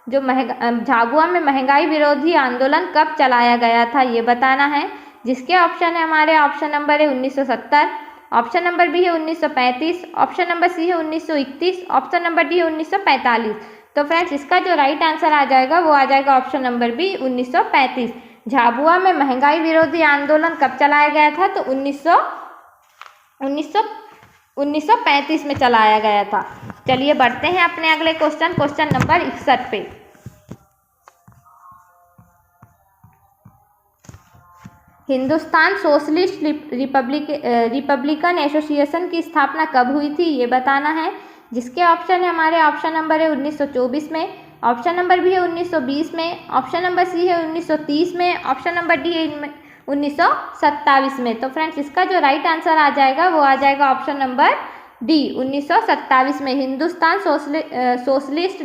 झाबुआ में महंगाई विरोधी आंदोलन कब चलाया गया था ये बताना है। जिसके ऑप्शन है हमारे ऑप्शन नंबर है 1970, ऑप्शन नंबर बी है 1935, ऑप्शन नंबर सी है 1931, ऑप्शन नंबर डी है 1945। तो फ्रेंड्स इसका जो राइट आंसर आ जाएगा वो आ जाएगा ऑप्शन नंबर बी 1935। झाबुआ में महंगाई विरोधी आंदोलन कब चलाया गया था? तो 1935 में चलाया गया था। चलिए बढ़ते हैं अपने अगले क्वेश्चन नंबर 61 पे। हिंदुस्तान सोशलिस्ट रिपब्लिकन एसोसिएशन की स्थापना कब हुई थी? ये बताना है। जिसके ऑप्शन है हमारे ऑप्शन नंबर है 1924 में, ऑप्शन नंबर बी है 1920 में, ऑप्शन नंबर सी है 1930 में, ऑप्शन नंबर डी है 1927 में। तो फ्रेंड्स इसका जो राइट आंसर आ जाएगा वो आ जाएगा ऑप्शन नंबर डी 1927 में। हिंदुस्तान सोशलिस्ट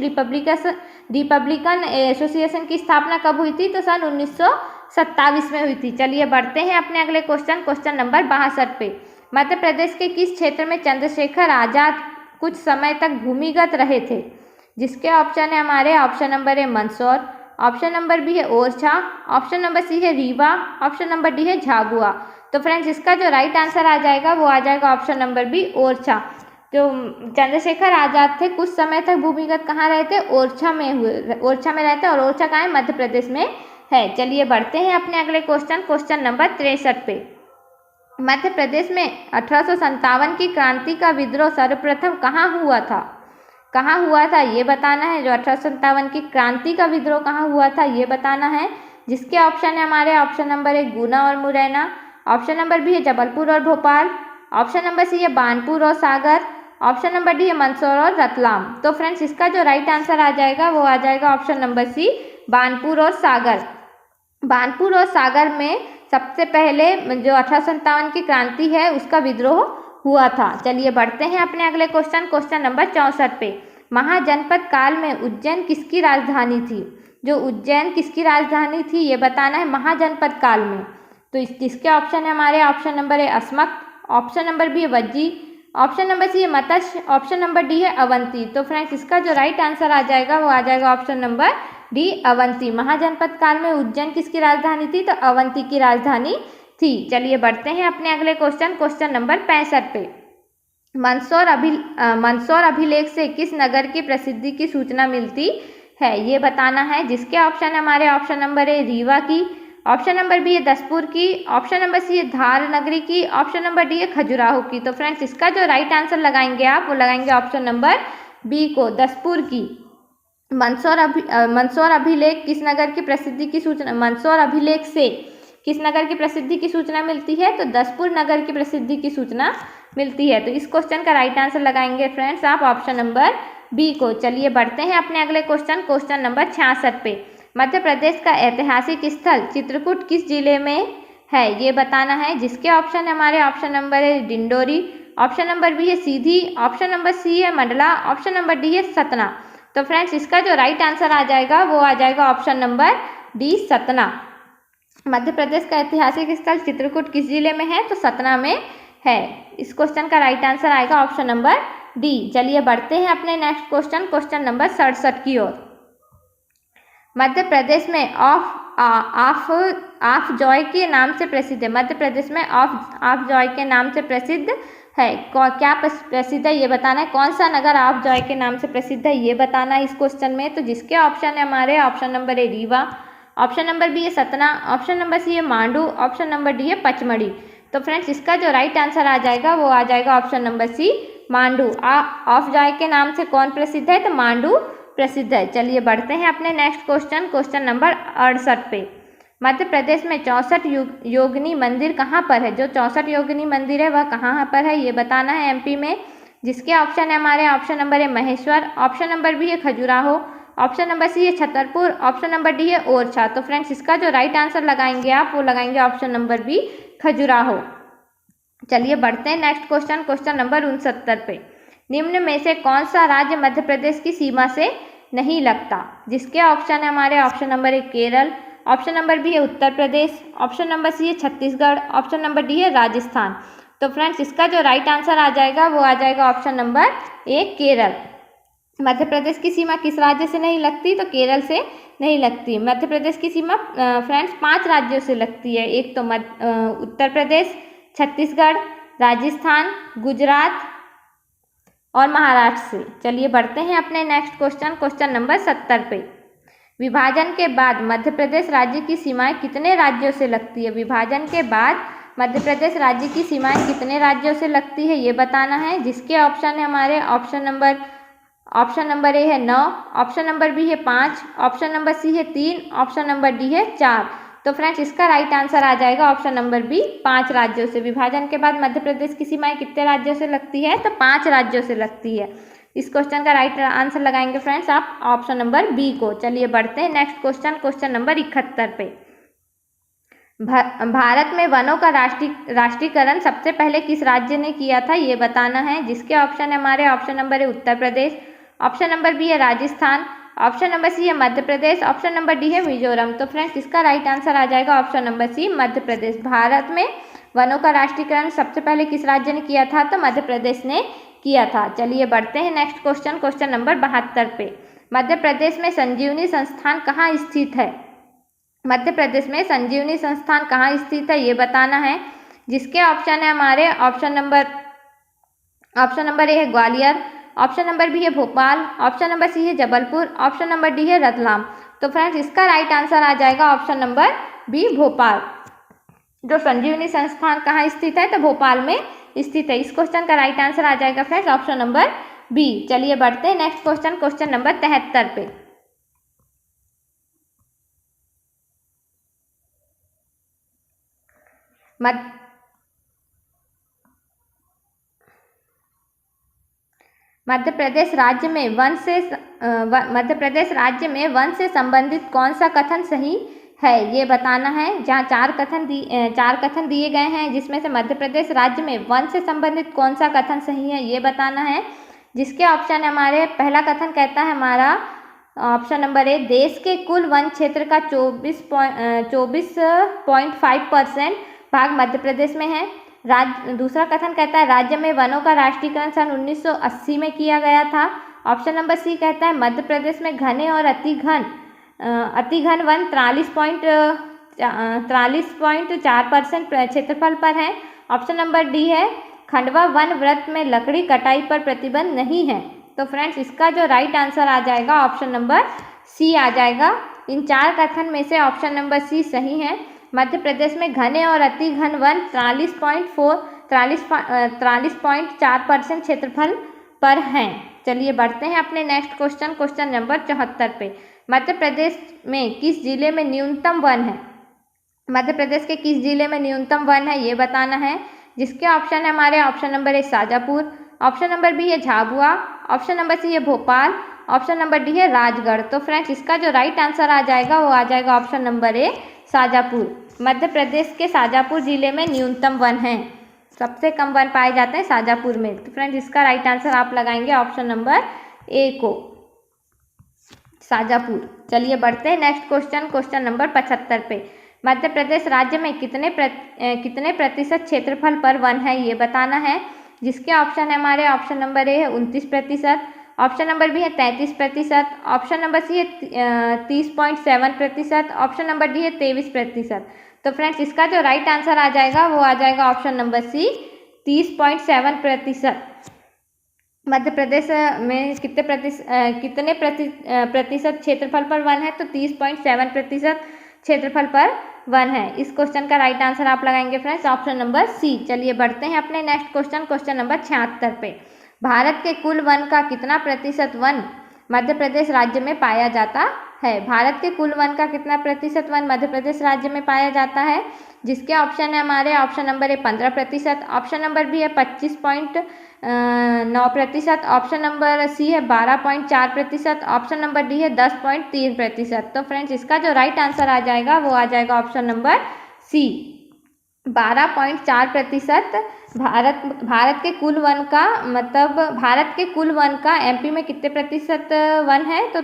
रिपब्लिकन एसोसिएशन की स्थापना कब हुई थी? तो सन 1927 में हुई थी। चलिए बढ़ते हैं अपने अगले क्वेश्चन नंबर 62 पे। मध्य प्रदेश के किस क्षेत्र में चंद्रशेखर आजाद कुछ समय तक भूमिगत रहे थे? जिसके ऑप्शन है हमारे ऑप्शन नंबर है मंदसौर, ऑप्शन नंबर बी है ओरछा, ऑप्शन नंबर सी है रीवा, ऑप्शन नंबर डी है झाबुआ। तो फ्रेंड्स इसका जो राइट आंसर आ जाएगा वो आ जाएगा ऑप्शन नंबर बी ओरछा। जो चंद्रशेखर आजाद थे कुछ समय तक भूमिगत कहाँ रहे थे? ओरछा में रहते, और ओरछा कहाँ है? मध्य प्रदेश में है। चलिए बढ़ते हैं अपने अगले क्वेश्चन नंबर 63 पे। मध्य प्रदेश में 1857 की क्रांति का विद्रोह सर्वप्रथम कहाँ हुआ था? कहाँ हुआ था ये बताना है। जो 1857 की क्रांति का विद्रोह कहाँ हुआ था ये बताना है। जिसके ऑप्शन है हमारे ऑप्शन नंबर है गुना और मुरैना, ऑप्शन नंबर बी है जबलपुर और भोपाल, ऑप्शन नंबर सी है बानपुर और सागर, ऑप्शन नंबर डी है मंदसौर और रतलाम। तो फ्रेंड्स इसका जो राइट आंसर आ जाएगा वो आ जाएगा ऑप्शन नंबर सी बानपुर और सागर। बानपुर और सागर में सबसे पहले जो 1857 की क्रांति है उसका विद्रोह हुआ था। चलिए बढ़ते हैं अपने अगले क्वेश्चन नंबर 64 पे। महाजनपद काल में उज्जैन किसकी राजधानी थी? जो उज्जैन किसकी राजधानी थी ये बताना है महाजनपद काल में। तो इसके ऑप्शन है हमारे ऑप्शन नंबर है अस्मक, ऑप्शन नंबर बी है वज्जी, ऑप्शन नंबर सी है मत्स्य, ऑप्शन नंबर डी है अवंती। तो फ्रेंड्स इसका जो राइट आंसर आ जाएगा वो आ जाएगा ऑप्शन नंबर डी अवंती। महाजनपद काल में उज्जैन किसकी राजधानी थी? तो अवंती की राजधानी थी। चलिए बढ़ते हैं अपने अगले क्वेश्चन नंबर 65 पे। मंदसौर अभिलेख से किस नगर की प्रसिद्धि की सूचना मिलती है ये बताना है। जिसके ऑप्शन है हमारे ऑप्शन नंबर ए रीवा की, ऑप्शन नंबर बी है दसपुर की, ऑप्शन नंबर सी है धार नगरी की, ऑप्शन नंबर डी है खजुराहो की। तो फ्रेंड्स इसका जो राइट आंसर लगाएंगे आप वो लगाएंगे ऑप्शन नंबर बी को दसपुर की। मंदसौर अभिलेख किस नगर की प्रसिद्धि की सूचना, मंदसौर अभिलेख से किस नगर की प्रसिद्धि की सूचना मिलती है? तो दसपुर नगर की प्रसिद्धि की सूचना मिलती है। तो इस क्वेश्चन का राइट आंसर लगाएंगे फ्रेंड्स आप ऑप्शन नंबर बी को। चलिए बढ़ते हैं अपने अगले क्वेश्चन नंबर 66 पे। मध्य प्रदेश का ऐतिहासिक स्थल चित्रकूट किस जिले में है ये बताना है। जिसके ऑप्शन है हमारे ऑप्शन नंबर है डिंडोरी, ऑप्शन नंबर बी है सीधी, ऑप्शन नंबर सी है मंडला, ऑप्शन नंबर डी है सतना। तो फ्रेंड्स इसका जो राइट आंसर आ जाएगा वो आ जाएगा option number D Satna. Madhya Pradesh का ऐतिहासिक स्थल चित्रकूट किस जिले में है? तो सतना में है। इस क्वेश्चन का राइट आंसर आएगा ऑप्शन नंबर डी। चलिए बढ़ते हैं अपने नेक्स्ट क्वेश्चन नंबर 67 की ओर। मध्य प्रदेश में ऑफ जॉय के नाम से प्रसिद्ध है। मध्य प्रदेश में ऑफ जॉय के नाम से प्रसिद्ध है। क्या प्रसिद्ध है ये बताना है। कौन सा नगर ऑफ जॉय के नाम से प्रसिद्ध है ये बताना है इस क्वेश्चन में। तो जिसके ऑप्शन है हमारे option number A Rewa, option number B है सतना, ऑप्शन नंबर सी है मांडू, ऑप्शन नंबर डी है पचमढ़ी। तो फ्रेंड्स इसका जो राइट आंसर आ जाएगा वो आ जाएगा option number C Mandu. Of joy के नाम से कौन प्रसिद्ध है? तो मांडू प्रसिद्ध है। चलिए बढ़ते हैं अपने नेक्स्ट क्वेश्चन नंबर 68 पे। मध्य प्रदेश में 64 योगिनी मंदिर कहाँ पर है? जो 64 योगिनी मंदिर है वह कहाँ पर है ये बताना है एमपी में। जिसके ऑप्शन है हमारे ऑप्शन नंबर है महेश्वर, ऑप्शन नंबर बी है खजुराहो, ऑप्शन नंबर सी है छतरपुर, ऑप्शन नंबर डी है ओरछा। तो फ्रेंड्स इसका जो राइट आंसर लगाएंगे आप वो लगाएंगे ऑप्शन नंबर बी खजुराहो। चलिए बढ़ते हैं नेक्स्ट क्वेश्चन नंबर 69 पे। निम्न में से कौन सा राज्य मध्य प्रदेश की सीमा से नहीं लगता? जिसके ऑप्शन है हमारे option number A Kerala, option number B है उत्तर प्रदेश, ऑप्शन नंबर सी है छत्तीसगढ़, ऑप्शन नंबर डी है राजस्थान। तो फ्रेंड्स इसका जो राइट आंसर आ जाएगा वो आ जाएगा option number A Kerala. Madhya Pradesh की सीमा किस राज्य से नहीं लगती? तो केरल से नहीं लगती। मध्य प्रदेश की सीमा फ्रेंड्स 5 राज्यों से लगती है। एक तो उत्तर प्रदेश, छत्तीसगढ़, राजस्थान, गुजरात और महाराष्ट्र से। चलिए बढ़ते हैं अपने नेक्स्ट क्वेश्चन नंबर 70 पे। विभाजन के बाद मध्य प्रदेश राज्य की सीमाएं कितने राज्यों से लगती है? विभाजन के बाद मध्य प्रदेश राज्य की सीमाएं कितने राज्यों से लगती है ये बताना है, जिसके ऑप्शन है हमारे ऑप्शन नंबर ए है 9, ऑप्शन नंबर बी है 5, ऑप्शन नंबर सी है 3, ऑप्शन नंबर डी है 4। तो फ्रेंड्स इसका राइट आंसर आ जाएगा ऑप्शन नंबर बी 5 राज्यों से। विभाजन के बाद मध्य प्रदेश की सीमाएं कितने राज्यों से लगती है? तो 5 राज्यों से लगती है। इस क्वेश्चन का राइट आंसर लगाएंगे फ्रेंड्स आप ऑप्शन नंबर बी को। चलिए बढ़ते हैं नेक्स्ट क्वेश्चन नंबर 71 पे। भारत में वनों का राष्ट्रीयकरण सबसे पहले किस राज्य ने किया था ये बताना है, जिसके ऑप्शन है हमारे ऑप्शन नंबर है उत्तर प्रदेश, ऑप्शन नंबर बी है राजस्थान, ऑप्शन नंबर सी है Madhya Pradesh, option number D है मिजोरम। तो फ्रेंड्स इसका राइट आंसर आ जाएगा ऑप्शन नंबर सी मध्य प्रदेश। भारत में वनों का राष्ट्रीयकरण सबसे पहले किस राज्य ने किया था? तो मध्य प्रदेश ने किया था। चलिए बढ़ते हैं नेक्स्ट क्वेश्चन नंबर 72 पे। मध्य प्रदेश में संजीवनी संस्थान कहाँ स्थित है? मध्य प्रदेश में संजीवनी संस्थान कहाँ स्थित है ये बताना है, जिसके ऑप्शन है हमारे ऑप्शन नंबर ए है ग्वालियर, ऑप्शन नंबर बी है भोपाल, ऑप्शन नंबर सी है जबलपुर, ऑप्शन नंबर डी है रतलाम। तो फ्रेंड्स इसका राइट आंसर आ जाएगा ऑप्शन नंबर बी भोपाल। जो संजीवनी संस्थान कहाँ स्थित है? तो भोपाल में स्थित है। इस क्वेश्चन का राइट आंसर आ जाएगा फ्रेंड्स ऑप्शन नंबर बी। चलिए बढ़ते हैं नेक्स्ट क्वेश्चन नंबर 73 पे। मध्य प्रदेश राज्य में वन से संबंधित कौन सा कथन सही है ये बताना है। जहाँ चार कथन दिए गए हैं, जिसमें से मध्य प्रदेश राज्य में वन से संबंधित कौन सा कथन सही है ये बताना है, जिसके ऑप्शन है हमारे पहला कथन कहता है हमारा ऑप्शन नंबर ए, देश के कुल वन क्षेत्र का 24.5% भाग मध्य प्रदेश में है। दूसरा कथन कहता है राज्य में वनों का राष्ट्रीयकरण सन 1980 में किया गया था। ऑप्शन नंबर सी कहता है मध्य प्रदेश में घने और अति घन वन 43.4% क्षेत्रफल पर है। ऑप्शन नंबर डी है खंडवा वन व्रत में लकड़ी कटाई पर प्रतिबंध नहीं है। तो फ्रेंड्स इसका जो राइट आंसर आ जाएगा ऑप्शन नंबर सी आ जाएगा। इन चार कथन में से ऑप्शन नंबर सी सही है। मध्य प्रदेश में घने और अति घन वन 43.4% क्षेत्रफल पर हैं। चलिए बढ़ते हैं अपने नेक्स्ट क्वेश्चन नंबर 74 पे। मध्य प्रदेश में किस जिले में न्यूनतम वन है? मध्य प्रदेश के किस जिले में न्यूनतम वन है ये बताना है, जिसके ऑप्शन है हमारे option number A Shajapur, option number B है झाबुआ, ऑप्शन नंबर सी है भोपाल, ऑप्शन नंबर डी है राजगढ़। तो फ्रेंड्स इसका जो राइट आंसर आ जाएगा वो आ जाएगा option number A Shajapur. Madhya Pradesh के शाजापुर जिले में न्यूनतम वन है, सबसे कम वन पाए जाते हैं शाजापुर में। तो फ्रेंड्स इसका राइट आंसर आप लगाएंगे ऑप्शन नंबर ए को, शाजापुर। चलिए बढ़ते हैं नेक्स्ट क्वेश्चन नंबर 75 पे। मध्य प्रदेश राज्य में कितने प्रतिशत क्षेत्रफल पर वन है ये बताना है, जिसके ऑप्शन है हमारे ऑप्शन नंबर ए है 29%, ऑप्शन नंबर बी है 33%, ऑप्शन नंबर सी है 30.7%, ऑप्शन नंबर डी है 23%। तो फ्रेंड्स इसका जो राइट आंसर आ जाएगा वो आ जाएगा ऑप्शन नंबर सी 30.7%। मध्य प्रदेश में कितने प्रतिशत क्षेत्रफल पर वन है? तो 30.7% क्षेत्रफल पर वन है। इस क्वेश्चन का राइट आंसर आप लगाएंगे फ्रेंड्स ऑप्शन नंबर सी। चलिए बढ़ते हैं अपने नेक्स्ट क्वेश्चन नंबर 76 पे। भारत के कुल वन का कितना प्रतिशत वन मध्य प्रदेश राज्य में पाया जाता है? भारत के कुल वन का कितना प्रतिशत वन मध्य प्रदेश राज्य में पाया जाता है, जिसके ऑप्शन है हमारे option number A 15%, option number B है 25.9%, ऑप्शन नंबर सी है 12.4%, ऑप्शन नंबर डी है 10.3%। तो फ्रेंड्स इसका जो राइट आंसर आ जाएगा वो आ जाएगा ऑप्शन नंबर सी 12.4%। भारत के कुल वन का मतलब भारत के कुल वन का एमपी में कितने प्रतिशत वन है? तो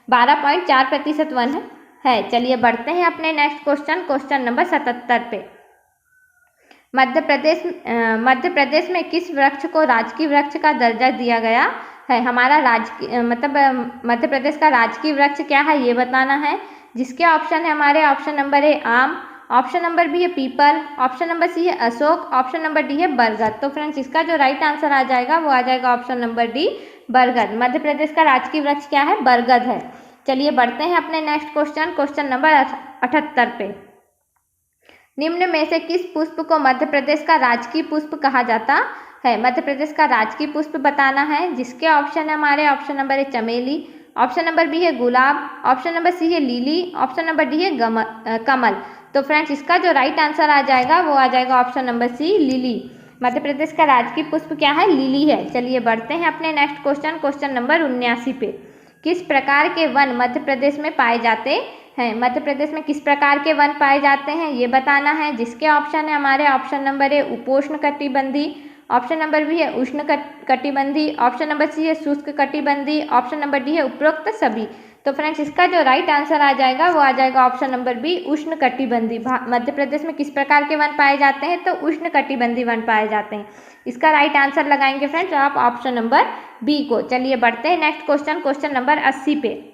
12.4% वन है। चलिए बढ़ते हैं अपने नेक्स्ट क्वेश्चन नंबर 77 पे। मध्य प्रदेश में किस वृक्ष को राजकीय वृक्ष का दर्जा दिया गया है? हमारा मध्य प्रदेश का राजकीय वृक्ष क्या है ये बताना है, जिसके ऑप्शन है हमारे ऑप्शन नंबर ए आम, ऑप्शन नंबर बी है पीपल, ऑप्शन नंबर सी है अशोक, ऑप्शन नंबर डी है बरगद। तो फ्रेंड्स इसका जो राइट आंसर आ जाएगा वो आ जाएगा ऑप्शन नंबर डी बरगद। मध्य प्रदेश का राजकीय वृक्ष क्या है? बरगद है। चलिए बढ़ते हैं अपने नेक्स्ट क्वेश्चन नंबर 78 पे। निम्न में से किस पुष्प को मध्य प्रदेश का राजकीय पुष्प कहा जाता है? मध्य प्रदेश का राजकीय पुष्प बताना है, जिसके ऑप्शन है हमारे ऑप्शन नंबर ए चमेली, ऑप्शन नंबर बी है गुलाब, ऑप्शन नंबर सी है लिली, ऑप्शन नंबर डी है कमल। तो फ्रेंड्स इसका जो राइट आंसर आ जाएगा वो आ जाएगा option number sea lily. Madhya Pradesh का राजकीय पुष्प क्या है? लिली है। चलिए बढ़ते हैं अपने नेक्स्ट क्वेश्चन नंबर 79 पे। किस प्रकार के वन मध्य प्रदेश में पाए जाते हैं? मध्य प्रदेश में किस प्रकार के वन पाए जाते हैं ये बताना है, जिसके ऑप्शन है हमारे ऑप्शन नंबर ए उपोष्ण कटिबंधी, ऑप्शन नंबर बी है उष्ण कटिबंधी, ऑप्शन नंबर सी है शुष्क कटिबंधी, ऑप्शन नंबर डी है उपरोक्त सभी। तो फ्रेंड्स इसका जो राइट आंसर आ जाएगा वो आ जाएगा ऑप्शन नंबर बी उष्ण कटिबंधी। मध्य प्रदेश में किस प्रकार के वन पाए जाते हैं? तो उष्ण कटिबंधी वन पाए जाते हैं। इसका राइट आंसर लगाएंगे फ्रेंड्स आप ऑप्शन नंबर बी को। चलिए बढ़ते हैं नेक्स्ट क्वेश्चन नंबर 80 पे।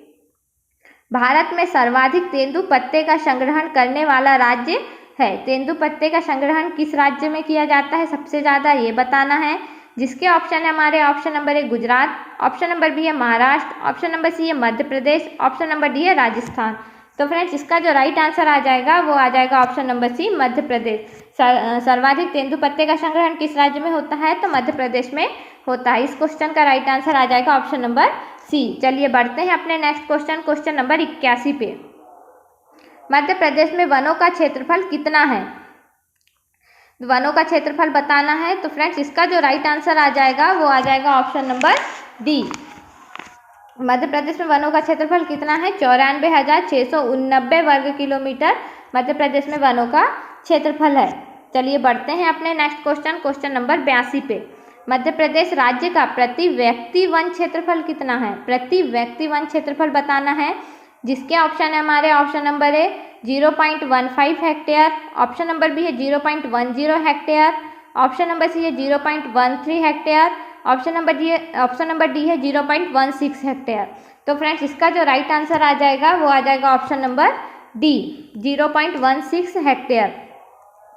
भारत में सर्वाधिक तेंदुपत्ते का संग्रहण करने वाला राज्य है। तेंदुपत्ते का संग्रहण किस राज्य में किया जाता है सबसे ज़्यादा ये बताना है, जिसके ऑप्शन है हमारे option number A Gujarat, option number B है महाराष्ट्र, ऑप्शन नंबर सी है Madhya Pradesh, option number D है राजस्थान। तो फ्रेंड्स इसका जो राइट आंसर आ जाएगा वो आ जाएगा ऑप्शन नंबर सी मध्य प्रदेश। सर्वाधिक तेंदुपत्ते का संग्रहण किस राज्य में होता है? तो मध्य प्रदेश में होता है। इस क्वेश्चन का राइट आंसर आ जाएगा ऑप्शन नंबर सी। चलिए बढ़ते हैं अपने नेक्स्ट क्वेश्चन नंबर 81 पे। मध्य प्रदेश में वनों का क्षेत्रफल कितना है? वनों का क्षेत्रफल बताना है। तो फ्रेंड्स इसका जो राइट आंसर आ जाएगा वो आ जाएगा option number D. Madhya Pradesh में वनों का क्षेत्रफल कितना है? 94,689 वर्ग किलोमीटर मध्य प्रदेश में वनों का क्षेत्रफल है। चलिए बढ़ते हैं अपने नेक्स्ट क्वेश्चन नंबर 82 पे। मध्य प्रदेश राज्य का प्रति व्यक्ति वन क्षेत्रफल कितना है? प्रति व्यक्ति वन क्षेत्रफल बताना है, जिसके ऑप्शन है हमारे option number A 0.15 hectare, option number B है 0.10 हेक्टेयर, ऑप्शन नंबर सी है 0.13 हेक्टेयर, ऑप्शन नंबर डी है 0.16 हेक्टेयर। तो फ्रेंड्स इसका जो राइट आंसर आ जाएगा वो आ जाएगा option number D 0.16 hectare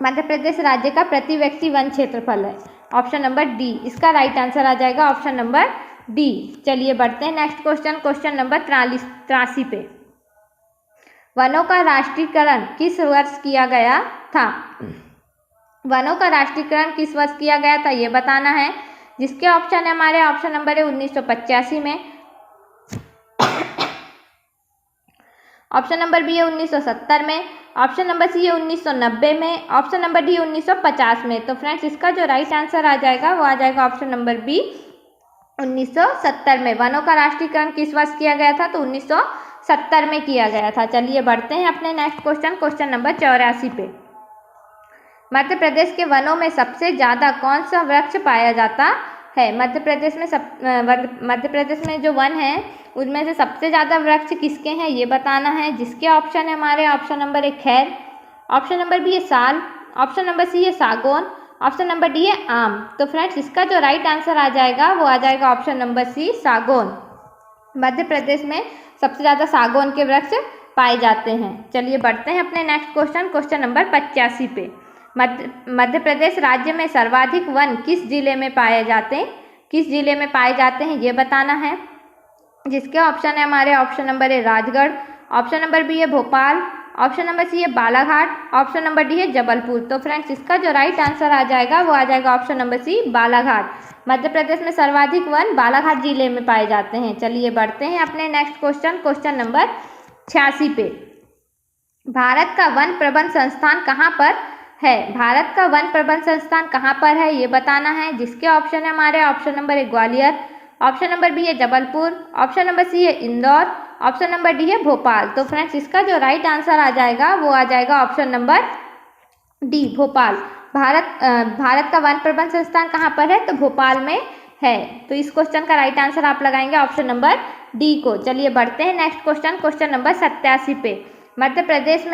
Madhya Pradesh राज्य का प्रति व्यक्ति वन क्षेत्रफल है। ऑप्शन नंबर डी इसका राइट आंसर आ जाएगा ऑप्शन नंबर डी। चलिए बढ़ते हैं नेक्स्ट क्वेश्चन नंबर 83 पे। वनों का राष्ट्रीयकरण किस वर्ष किया गया था? वनों का राष्ट्रीयकरण किस वर्ष किया गया था ये बताना है, जिसके ऑप्शन है हमारे ऑप्शन नंबर है 1985 में, ऑप्शन नंबर बी है 1970 में, ऑप्शन नंबर सी है 1990 में, ऑप्शन नंबर डी 1950 में। तो फ्रेंड्स इसका जो राइट आंसर आ जाएगा वो आ जाएगा ऑप्शन नंबर बी 1970 में। वनों का राष्ट्रीयकरण किस वर्ष किया गया था? तो 1970 में किया गया था। चलिए बढ़ते हैं अपने नेक्स्ट क्वेश्चन नंबर 84 पे। मध्य प्रदेश के वनों में सबसे ज़्यादा कौन सा वृक्ष पाया जाता है? मध्य प्रदेश में जो वन है उनमें से सबसे ज़्यादा वृक्ष किसके हैं ये बताना है, जिसके ऑप्शन है हमारे ऑप्शन नंबर ए खैर, ऑप्शन नंबर बी है साल, ऑप्शन नंबर सी है सागौन, ऑप्शन नंबर डी है आम। तो फ्रेंड्स इसका जो राइट आंसर आ जाएगा वो आ जाएगा ऑप्शन नंबर सी सागौन। मध्य प्रदेश में सबसे ज़्यादा सागौन के वृक्ष पाए जाते हैं। चलिए बढ़ते हैं अपने नेक्स्ट क्वेश्चन नंबर 85 पे। मध्य प्रदेश राज्य में सर्वाधिक वन किस जिले में पाए जाते हैं ये बताना है, जिसके ऑप्शन है हमारे option number A Rajgarh, option number B है भोपाल, ऑप्शन नंबर सी है बालाघाट, ऑप्शन नंबर डी है जबलपुर। तो फ्रेंड्स इसका जो राइट आंसर आ जाएगा वो आ जाएगा ऑप्शन नंबर सी बालाघाट। मध्य प्रदेश में सर्वाधिक वन बालाघाट जिले में पाए जाते हैं। चलिए बढ़ते हैं अपने नेक्स्ट क्वेश्चन नंबर 86 पे। भारत का वन प्रबंध संस्थान कहाँ पर है? भारत का वन प्रबंध संस्थान कहाँ पर है ये बताना है, जिसके ऑप्शन है हमारे option number A Gwalior, option number B है जबलपुर, ऑप्शन नंबर सी है इंदौर, ऑप्शन नंबर डी है भोपाल। तो फ्रेंड्स इसका जो राइट आंसर आ जाएगा वो आ जाएगा option number D Bhopal. Bharat का वन प्रबंध संस्थान कहाँ पर है? तो भोपाल में है। तो इस क्वेश्चन का राइट आंसर आप लगाएंगे ऑप्शन नंबर डी को। चलिए बढ़ते हैं नेक्स्ट क्वेश्चन नंबर 87 पे। मध्य प्रदेश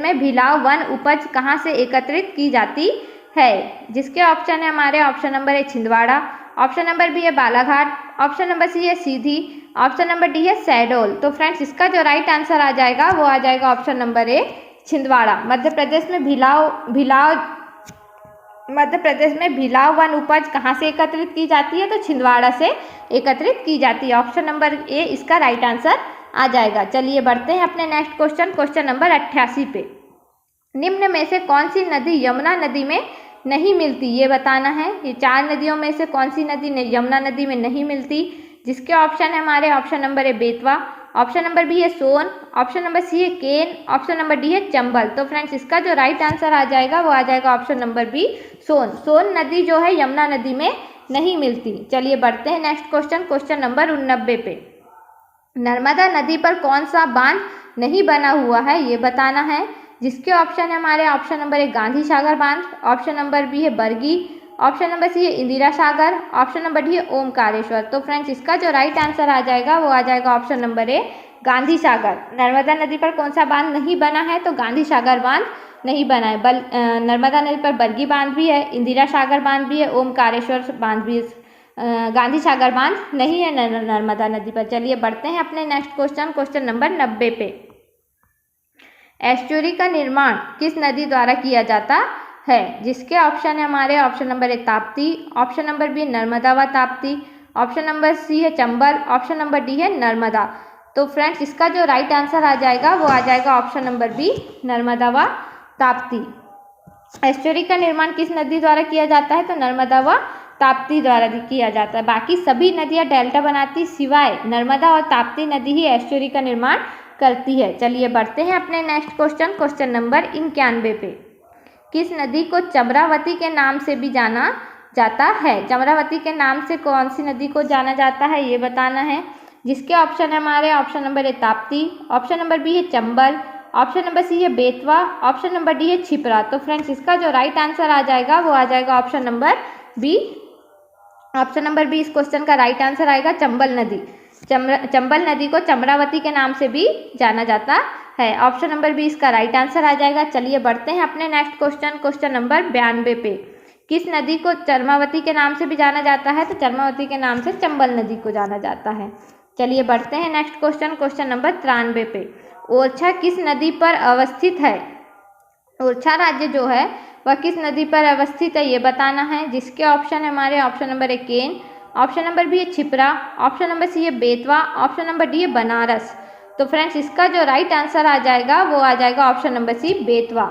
में भिलाव वन उपज कहाँ से एकत्रित की जाती है? जिसके ऑप्शन है हमारे option number A Chhindwara, option number B है बालाघाट, ऑप्शन नंबर सी है सीधी, ऑप्शन नंबर डी है शहडोल। तो फ्रेंड्स इसका जो राइट आंसर आ जाएगा वो आ जाएगा option number A Chhindwara. Madhya Pradesh में भिलाव मध्य प्रदेश में भिलाव वन उपज कहाँ से एकत्रित की जाती है? तो छिंदवाड़ा से एकत्रित की जाती है। ऑप्शन नंबर ए इसका राइट आंसर आ जाएगा। चलिए बढ़ते हैं अपने नेक्स्ट क्वेश्चन नंबर 88 पे। निम्न में से कौन सी नदी यमुना नदी में नहीं मिलती, ये बताना है। ये 4 नदियों में से कौन सी नदी यमुना नदी में नहीं मिलती? जिसके ऑप्शन है हमारे option number A Betwa, option number B है सोन, ऑप्शन नंबर सी है केन, ऑप्शन नंबर डी है चंबल। तो फ्रेंड्स इसका जो राइट आंसर आ जाएगा वो आ जाएगा ऑप्शन नंबर बी सोन। सोन नदी जो है यमुना नदी में नहीं मिलती। चलिए बढ़ते हैं नेक्स्ट क्वेश्चन नंबर 89 पे। नर्मदा नदी पर कौन सा बांध नहीं बना हुआ है, ये बताना है। जिसके ऑप्शन है हमारे ऑप्शन नंबर ए गांधी सागर बांध, ऑप्शन नंबर बी है बरगी, ऑप्शन नंबर सी है Indira Sagar, option number D है ओमकारेश्वर। तो फ्रेंड्स इसका जो राइट आंसर आ जाएगा वो आ जाएगा ऑप्शन नंबर ए गांधी सागर। नर्मदा नदी पर कौन सा बांध नहीं बना है? तो गांधी सागर बांध नहीं बना है। नर्मदा नदी पर बरगी बांध भी है, इंदिरा सागर बांध भी है, ओमकारेश्वर बांध भी है। गांधी सागर बांध नहीं है नर्मदा नदी पर। चलिए बढ़ते हैं अपने नेक्स्ट क्वेश्चन नंबर 90 पे। एस्चुरी का निर्माण किस नदी द्वारा किया जाता है? जिसके ऑप्शन है हमारे option number A Tapti, option number B Narmada व ताप्ती, ऑप्शन नंबर सी है चंबल, ऑप्शन नंबर डी है नर्मदा। तो फ्रेंड्स इसका जो राइट आंसर आ जाएगा वो आ जाएगा ऑप्शन नंबर बी नर्मदा व ताप्ती। एस्चुरी का निर्माण किस नदी द्वारा किया जाता है? तो नर्मदा व ताप्ती द्वारा किया जाता है। बाकी सभी नदियां डेल्टा बनाती, सिवाय नर्मदा और ताप्ती नदी ही एस्चुरी का निर्माण करती है। चलिए बढ़ते हैं अपने नेक्स्ट क्वेश्चन नंबर 91 पे। किस नदी को चमरावती के नाम से भी जाना जाता है? चमरावती के नाम से कौन सी नदी को जाना जाता है, ये बताना है। जिसके ऑप्शन है हमारे option number A Tapti, option number B है चंबल, ऑप्शन नंबर सी है बेतवा, ऑप्शन नंबर डी है छिपरा। तो फ्रेंड्स इसका जो राइट आंसर आ जाएगा वो आ जाएगा option number B. Option number B इस क्वेश्चन का राइट आंसर आएगा चंबल नदी। चंबल नदी को चमरावती के नाम से भी जाना जाता है। ऑप्शन नंबर बी इसका राइट आंसर आ जाएगा। चलिए बढ़ते हैं अपने नेक्स्ट क्वेश्चन नंबर 92 पे। किस नदी को चरमावती के नाम से भी जाना जाता है? तो चरमावती के नाम से चंबल नदी को जाना जाता है। चलिए बढ़ते हैं नेक्स्ट क्वेश्चन नंबर 93 पे। ओरछा किस नदी पर अवस्थित है? ओरछा राज्य जो है वह किस नदी पर अवस्थित है, ये बताना है। जिसके ऑप्शन है हमारे option number A Ken, option number B है छिपरा, ऑप्शन नंबर सी है बेतवा, ऑप्शन नंबर डी है बनारस। तो फ्रेंड्स इसका जो राइट आंसर आ जाएगा वो आ जाएगा option number C Betwa.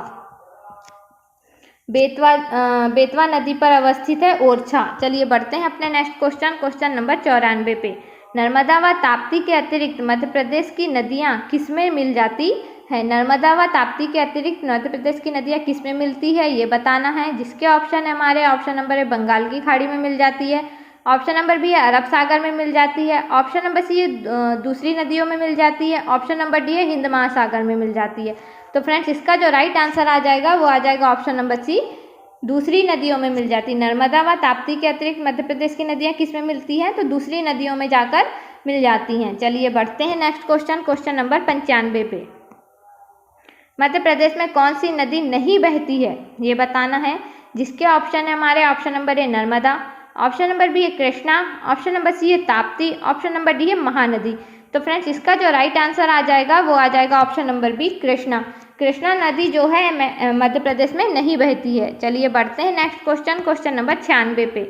Betwa नदी पर अवस्थित है ओरछा। चलिए बढ़ते हैं अपने नेक्स्ट क्वेश्चन नंबर 94 पे। नर्मदा व ताप्ती के अतिरिक्त मध्य प्रदेश की नदियाँ किसमें मिल जाती है? नर्मदा व ताप्ती के अतिरिक्त मध्य प्रदेश की नदियाँ किसमें मिलती है, ये बताना है। जिसके ऑप्शन है हमारे ऑप्शन नंबर ए बंगाल की खाड़ी में मिल जाती है, ऑप्शन नंबर बी है अरब सागर में मिल जाती है, ऑप्शन नंबर सी है दूसरी नदियों में मिल जाती है, ऑप्शन नंबर डी है हिंद महासागर में मिल जाती है। तो फ्रेंड्स इसका जो राइट आंसर आ जाएगा वो आ जाएगा ऑप्शन नंबर सी दूसरी नदियों में मिल जाती है। नर्मदा व ताप्ती के अतिरिक्त मध्य प्रदेश की नदियाँ किस में मिलती हैं? तो दूसरी नदियों में जाकर मिल जाती हैं। चलिए बढ़ते हैं नेक्स्ट क्वेश्चन नंबर 95 पे। मध्य प्रदेश में कौन सी नदी नहीं बहती है, ये बताना है। जिसके ऑप्शन है हमारे option number A Narmada, option number B है कृष्णा, ऑप्शन नंबर सी है ताप्ती, ऑप्शन नंबर डी है महानदी। तो फ्रेंड्स इसका जो राइट आंसर आ जाएगा वो आ जाएगा option number B Krishna. Krishna नदी जो है मध्य प्रदेश में नहीं बहती है। चलिए बढ़ते हैं नेक्स्ट क्वेश्चन नंबर 96 पे।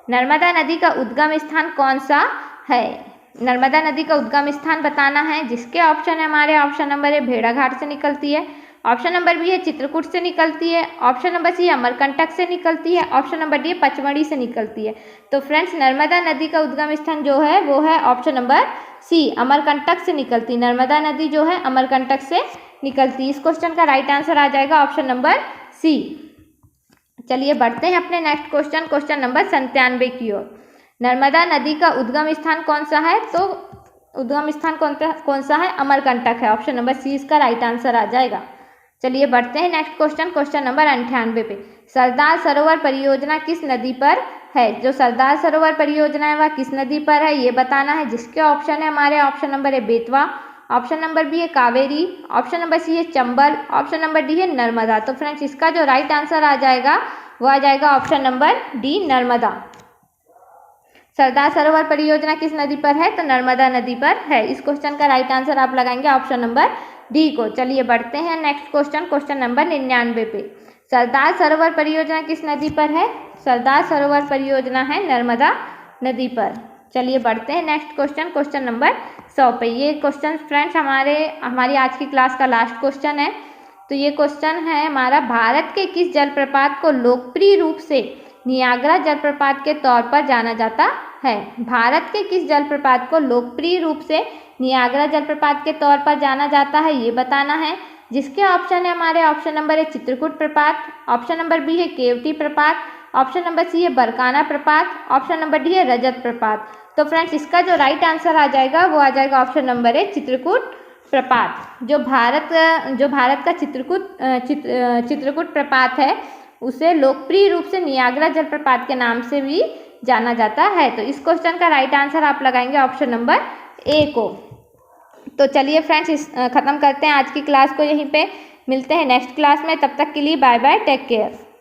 नर्मदा नदी का उद्गम स्थान कौन सा है? नर्मदा नदी का उद्गम स्थान बताना है। जिसके ऑप्शन है हमारे ऑप्शन नंबर ए भेड़ाघाट से निकलती है, ऑप्शन नंबर बी है चित्रकूट से निकलती है, ऑप्शन नंबर सी अमरकंटक से निकलती है, ऑप्शन नंबर डी पचमढ़ी से निकलती है। तो फ्रेंड्स नर्मदा नदी का उद्गम स्थान जो है वो है ऑप्शन नंबर सी अमरकंटक से निकलती। नर्मदा नदी जो है अमरकंटक से निकलती। इस क्वेश्चन का राइट आंसर आ जाएगा ऑप्शन नंबर सी। चलिए बढ़ते हैं अपने नेक्स्ट क्वेश्चन नंबर 97 की ओर। नर्मदा नदी का उद्गम स्थान कौन सा है? तो उद्गम स्थान कौन सा है? अमरकंटक है। ऑप्शन नंबर सी इसका राइट आंसर आ जाएगा। चलिए बढ़ते हैं नेक्स्ट क्वेश्चन नंबर 98 पे। सरदार सरोवर परियोजना किस नदी पर है? जो सरदार सरोवर परियोजना है वह किस नदी पर है, ये बताना है। जिसके ऑप्शन है हमारे option number A Betwa, option number B है कावेरी, ऑप्शन नंबर सी है चंबल, ऑप्शन नंबर डी है नर्मदा। तो फ्रेंड्स इसका जो राइट आंसर आ जाएगा वो आ जाएगा option number D Narmada. Sardar Sarovar परियोजना किस नदी पर है? तो नर्मदा नदी पर है। इस क्वेश्चन का राइट आंसर आप लगाएंगे ऑप्शन नंबर डी को। चलिए बढ़ते हैं नेक्स्ट क्वेश्चन नंबर 99 पे। सरदार सरोवर परियोजना किस नदी पर है? सरदार सरोवर परियोजना है नर्मदा नदी पर। चलिए बढ़ते हैं नेक्स्ट क्वेश्चन, क्वेश्चन नंबर 100 पे। ये क्वेश्चन फ्रेंड्स हमारी आज की क्लास का लास्ट क्वेश्चन है। तो ये क्वेश्चन है हमारा, भारत के किस जलप्रपात को लोकप्रिय रूप से नियाग्रा जलप्रपात के तौर पर जाना जाता है? भारत के किस जलप्रपात को लोकप्रिय रूप से नियाग्रा जलप्रपात के तौर पर जाना जाता है, ये बताना है। जिसके ऑप्शन है हमारे, ऑप्शन नंबर ए चित्रकूट प्रपात, ऑप्शन नंबर बी है केवटी प्रपात, ऑप्शन नंबर सी है बरकाना प्रपात, ऑप्शन नंबर डी है रजत प्रपात। तो फ्रेंड्स इसका जो राइट आंसर आ जाएगा वो आ जाएगा ऑप्शन नंबर ए चित्रकूट प्रपात। जो भारत का चित्रकूट प्रपात है उसे लोकप्रिय रूप से नियाग्रा जलप्रपात के नाम से भी जाना जाता है। तो इस क्वेश्चन का राइट आंसर आप लगाएंगे ऑप्शन नंबर ए को। तो चलिए फ्रेंड्स ख़त्म करते हैं आज की क्लास को यहीं पे। मिलते हैं नेक्स्ट क्लास में, तब तक के लिए बाय बाय, टेक केयर।